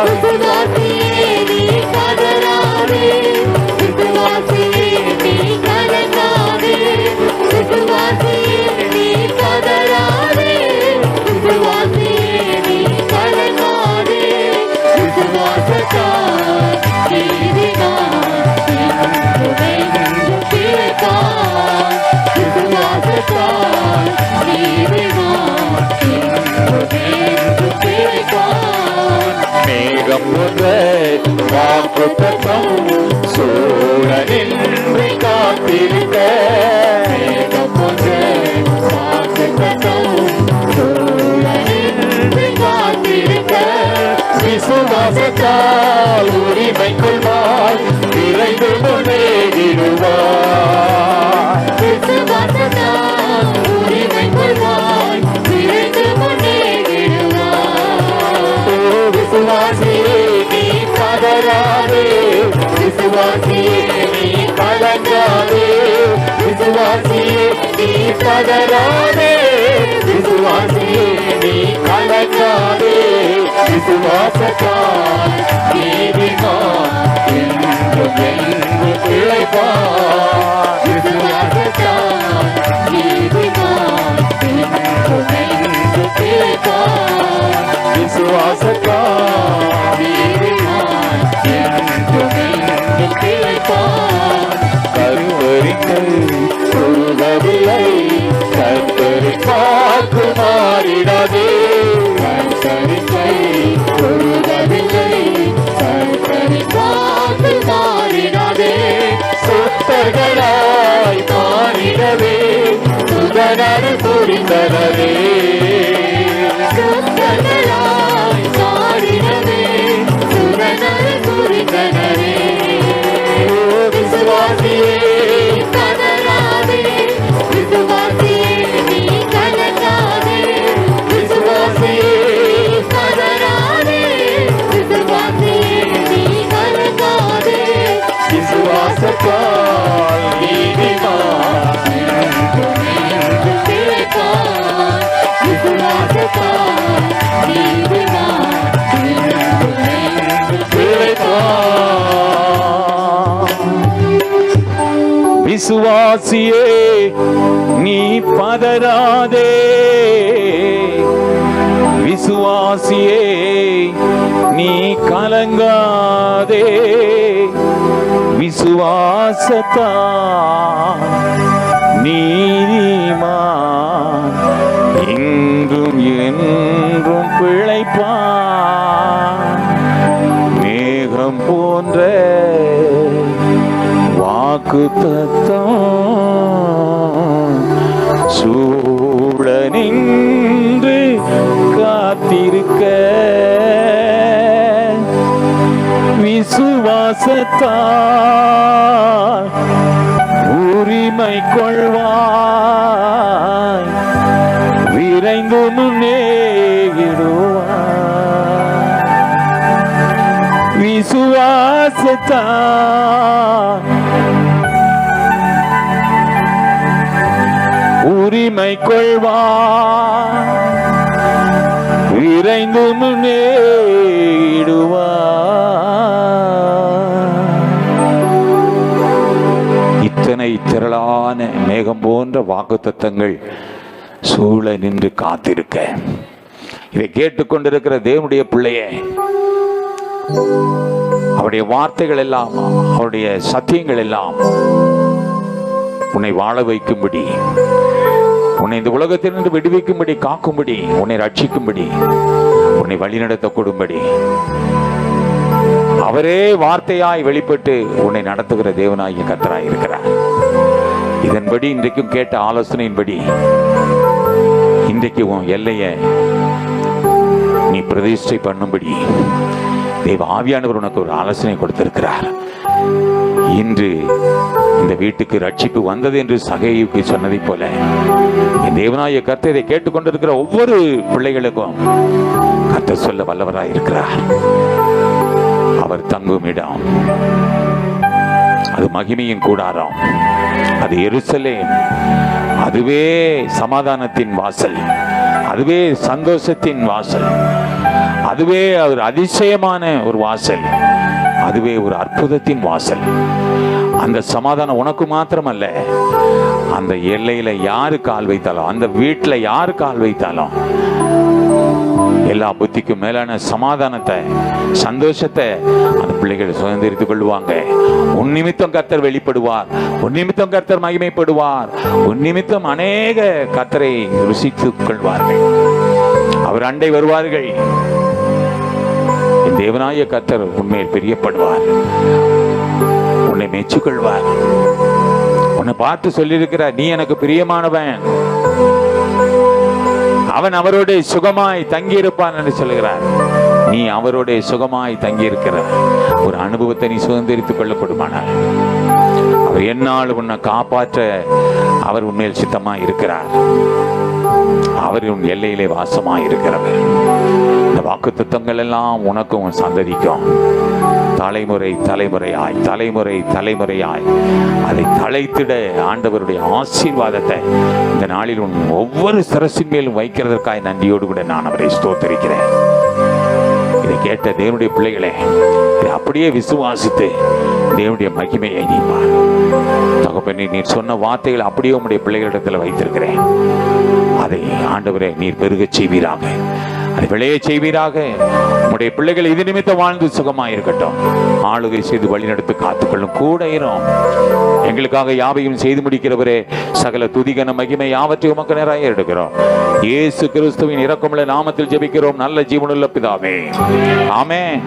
விசுவாசியே நீ பதறாதே, விசுவாசியே நீ கலங்காதே, விசுவாசியே நீ பதறாதே, விசுவாசியே நீ கலங்காதே. விசுவாசத்தால் நீதிமான் என்றும் என்றும் பிழைப்பான். விசுவாசத்தால் நீதிமான் என்றும் என்றும் பிழைப்பான். மேகம் போன்ற வாக்குத்தத்தம் சூழ நின்று காத்திருக்க, மேகம் போன்ற வாக்குத்தத்தம் சூழ நின்று காத்திருக்க. விசுவாசத்தால் உரிமை கொள்வாய், விரைந்து முன்னேறிடுவாய். விசுவாசத்தால் உரிமை கொள்வாய், விரைந்து முன்னேறிடுவாய். விசுவாசியே நீ பதறாதே, விசுவாசியே நீ கலங்காதே, விசுவாசியே நீ பதறாதே, விசுவாசியே நீ கலங்காதே. விசுவாசத்தால் நீதிமான் என்றும் என்றும் பிழைப்பான். விசுவாசத்தால் நீதிமான் என்றும் என்றும் பிழைப்பான். விசுவாசத்தால் நீதிமான் என்றும் என்றும் பிழைப்பான். கருவறிக்கை உருவவில்லை, கர்த்தரை பார்த்து மாறிடாதே. கர்த்தரிக்கை உருவவில்லை, கர்த்தரை பார்த்து மாறிடாதே. சுத்தர்களாய் மாறிடவே சுதனரு புரிந்தனரே. சுத்தர்களாய் மாறிடவே சுதனரு புரிந்தனரே. விசுவாசியே பதறாதே, விசுவாசியே நீ கலங்காதே, விசுவாசியே பதறாதே, விசுவாசியே நீ கலங்காதே. விசுவாசத்தால் நீதிமான் என்றும் என்றும் பிழைப்பான். விசுவாசத்தால் நீதிமான் என்றும் என்றும் பிழைப்பான். விசுவாசியே நீ பதறாதே, விசுவாசியே நீ கலங்காதே, விசுவாசத்தா நீதிமான் இன்றும் என்றும் பிழைப்பான். மேகம் போன்ற வாக்குத்தத்தம் சூழ நின்று காத்திருக்க, விசுவாசத்தால் உரிமை கொள்வாய், விரைந்து முன்னேறிடுவாய். விசுவாசத்தால் உரிமை கொள்வாய், விரைந்து முன்னேறிடுவாய். இத்தனை திரளான மேகம் போன்ற வாக்குத்தத்தங்கள் சூழ நின்று காத்திருக்க, இதை கேட்டுக்கொண்டிருக்கிற தேவனுடைய பிள்ளையே, அவருடைய வார்த்தைகள் எல்லாம், அவருடைய சத்தியங்கள் எல்லாம் உன்னை வாழ வைக்கும்படி, உன்னை இந்த உலகத்திலிருந்து விடுவிக்கும்படி, காக்கும்படி, உன்னை ரட்சிக்கும்படி, உன்னை வழிநடத்தக்கூடும்படி அவரே வார்த்தையாய் வெளிப்பட்டு உன்னை நடத்துகிற தேவனாகிய கர்த்தராய் இருக்கிறார். இதன்படி இன்றைக்கும் கேட்ட ஆலோசனையின்படி இன்றைக்கு உன் எல்லையை நீ பிரதிஷ்டை பண்ணும்படி தேவ ஆவியானவர் உனக்கு ஒரு ஆலோசனை கொடுத்திருக்கிறார். இன்று இந்த வீட்டுக்கு ரட்சிப்பு வந்தது என்று சகையுக்கு சொன்னதை போல என் தேவனாகிய கர்த்தர் இதை கேட்டுக்கொண்டிருக்கிற ஒவ்வொரு பிள்ளைகளுக்கும் கர்த்தர் சொல்ல வல்லவராய் இருக்கிறார். அவர் தங்கும் இடம் அது மகிமையின் கூடாரம், அது எருசலேம், அதுவே சமாதானத்தின் வாசல், அதுவே சந்தோஷத்தின் வாசல், அதுவே ஒரு அதிசயமான ஒரு வாசல், அதுவே ஒரு அற்புதத்தின் வாசல். அந்த சமாதானம் உனக்கு மாத்திரமல்ல, அந்த எல்லையில யாரு கால் வைத்தாலும், அந்த வீட்டுல யாரு கால் வைத்தாலும் எல்லா புத்திக்கும் மேலான சமாதானத்தை, சந்தோஷத்தை அந்த பிள்ளைகள் சுதந்திரித்துக் கொள்வாங்க. உன் நிமித்தம் கர்த்தர் வெளிப்படுவார், உன் நிமித்தம் கர்த்தர் மகிமைப்படுவார், உன் நிமித்தம் அநேக கர்த்தரை ருசித்துக் கொள்வார்கள். அவர் அண்டை வருவார்கள். தேவனாய கர்த்தர் உண்மையில் பிரியப்படுவார், உன்னை மெச்சுக்கொள்வார். உன்னை பார்த்து சொல்லியிருக்கிறார், நீ எனக்கு பிரியமானவன், அவன் அவரோட சுகமாய் தங்கி இருப்பான் என்று சொல்லுகிறார். நீ அவரோட சுகமாய் தங்கி இருக்கிற ஒரு அனுபவத்தை நீ சுதந்திரித்துக் கொள்ளப்படுமானால் அவர் என்னால் உன்னை காப்பாற்ற அவர் உண்மையில் சித்தமாய் இருக்கிறார். அவர் உன் எல்லையிலே வாசமாய் இருக்கிறவர். இந்த வாக்குத்தத்தங்கள் எல்லாம் உனக்கும் உன் சந்ததிக்கும் தலைமுறை தலைமுறையாய், தலைமுறை தலைமுறையாய் அதை தழைத்திட ஆண்டவருடைய ஆசீர்வாதத்தை இந்த நாளில் உன் ஒவ்வொரு சிரசின் மேலும் வைக்கிறதற்காய் நன்றியோடு கூட நான் அவரை ஸ்தோத்திரிக்கிறேன். இதை கேட்ட தேவனுடைய பிள்ளைகளே, இதை அப்படியே விசுவாசித்து தேவனுடைய மகிமையை நீப்பார். தகப்பனே, நீர் சொன்ன வார்த்தைகள் அப்படியே உம்முடைய பிள்ளைகளிடத்தில் வைத்திருக்கிறேன். அதை ஆண்டவரே நீர் பெருகச் செய்வீராக, அதை விளைய செய்வீராக. உம்முடைய பிள்ளைகள் இது நிமித்தம் வாழ்ந்து சுகமாயிருக்கட்டும். ஆளுகை செய்து வழிநடத்து காத்துக்கொள்ளும், கூட இரும். எங்களுக்காக யாவையும் செய்து முடிக்கிறவரே, சகல துதிகன மகிமை யாவற்றையும் உமக்கு நேராக எடுக்கிறோம். இயேசு கிறிஸ்துவின் இரக்கமுள்ள நாமத்தில் ஜெபிக்கிறோம் நல்ல ஜீவனுள்ள பிதாவே, ஆமென்.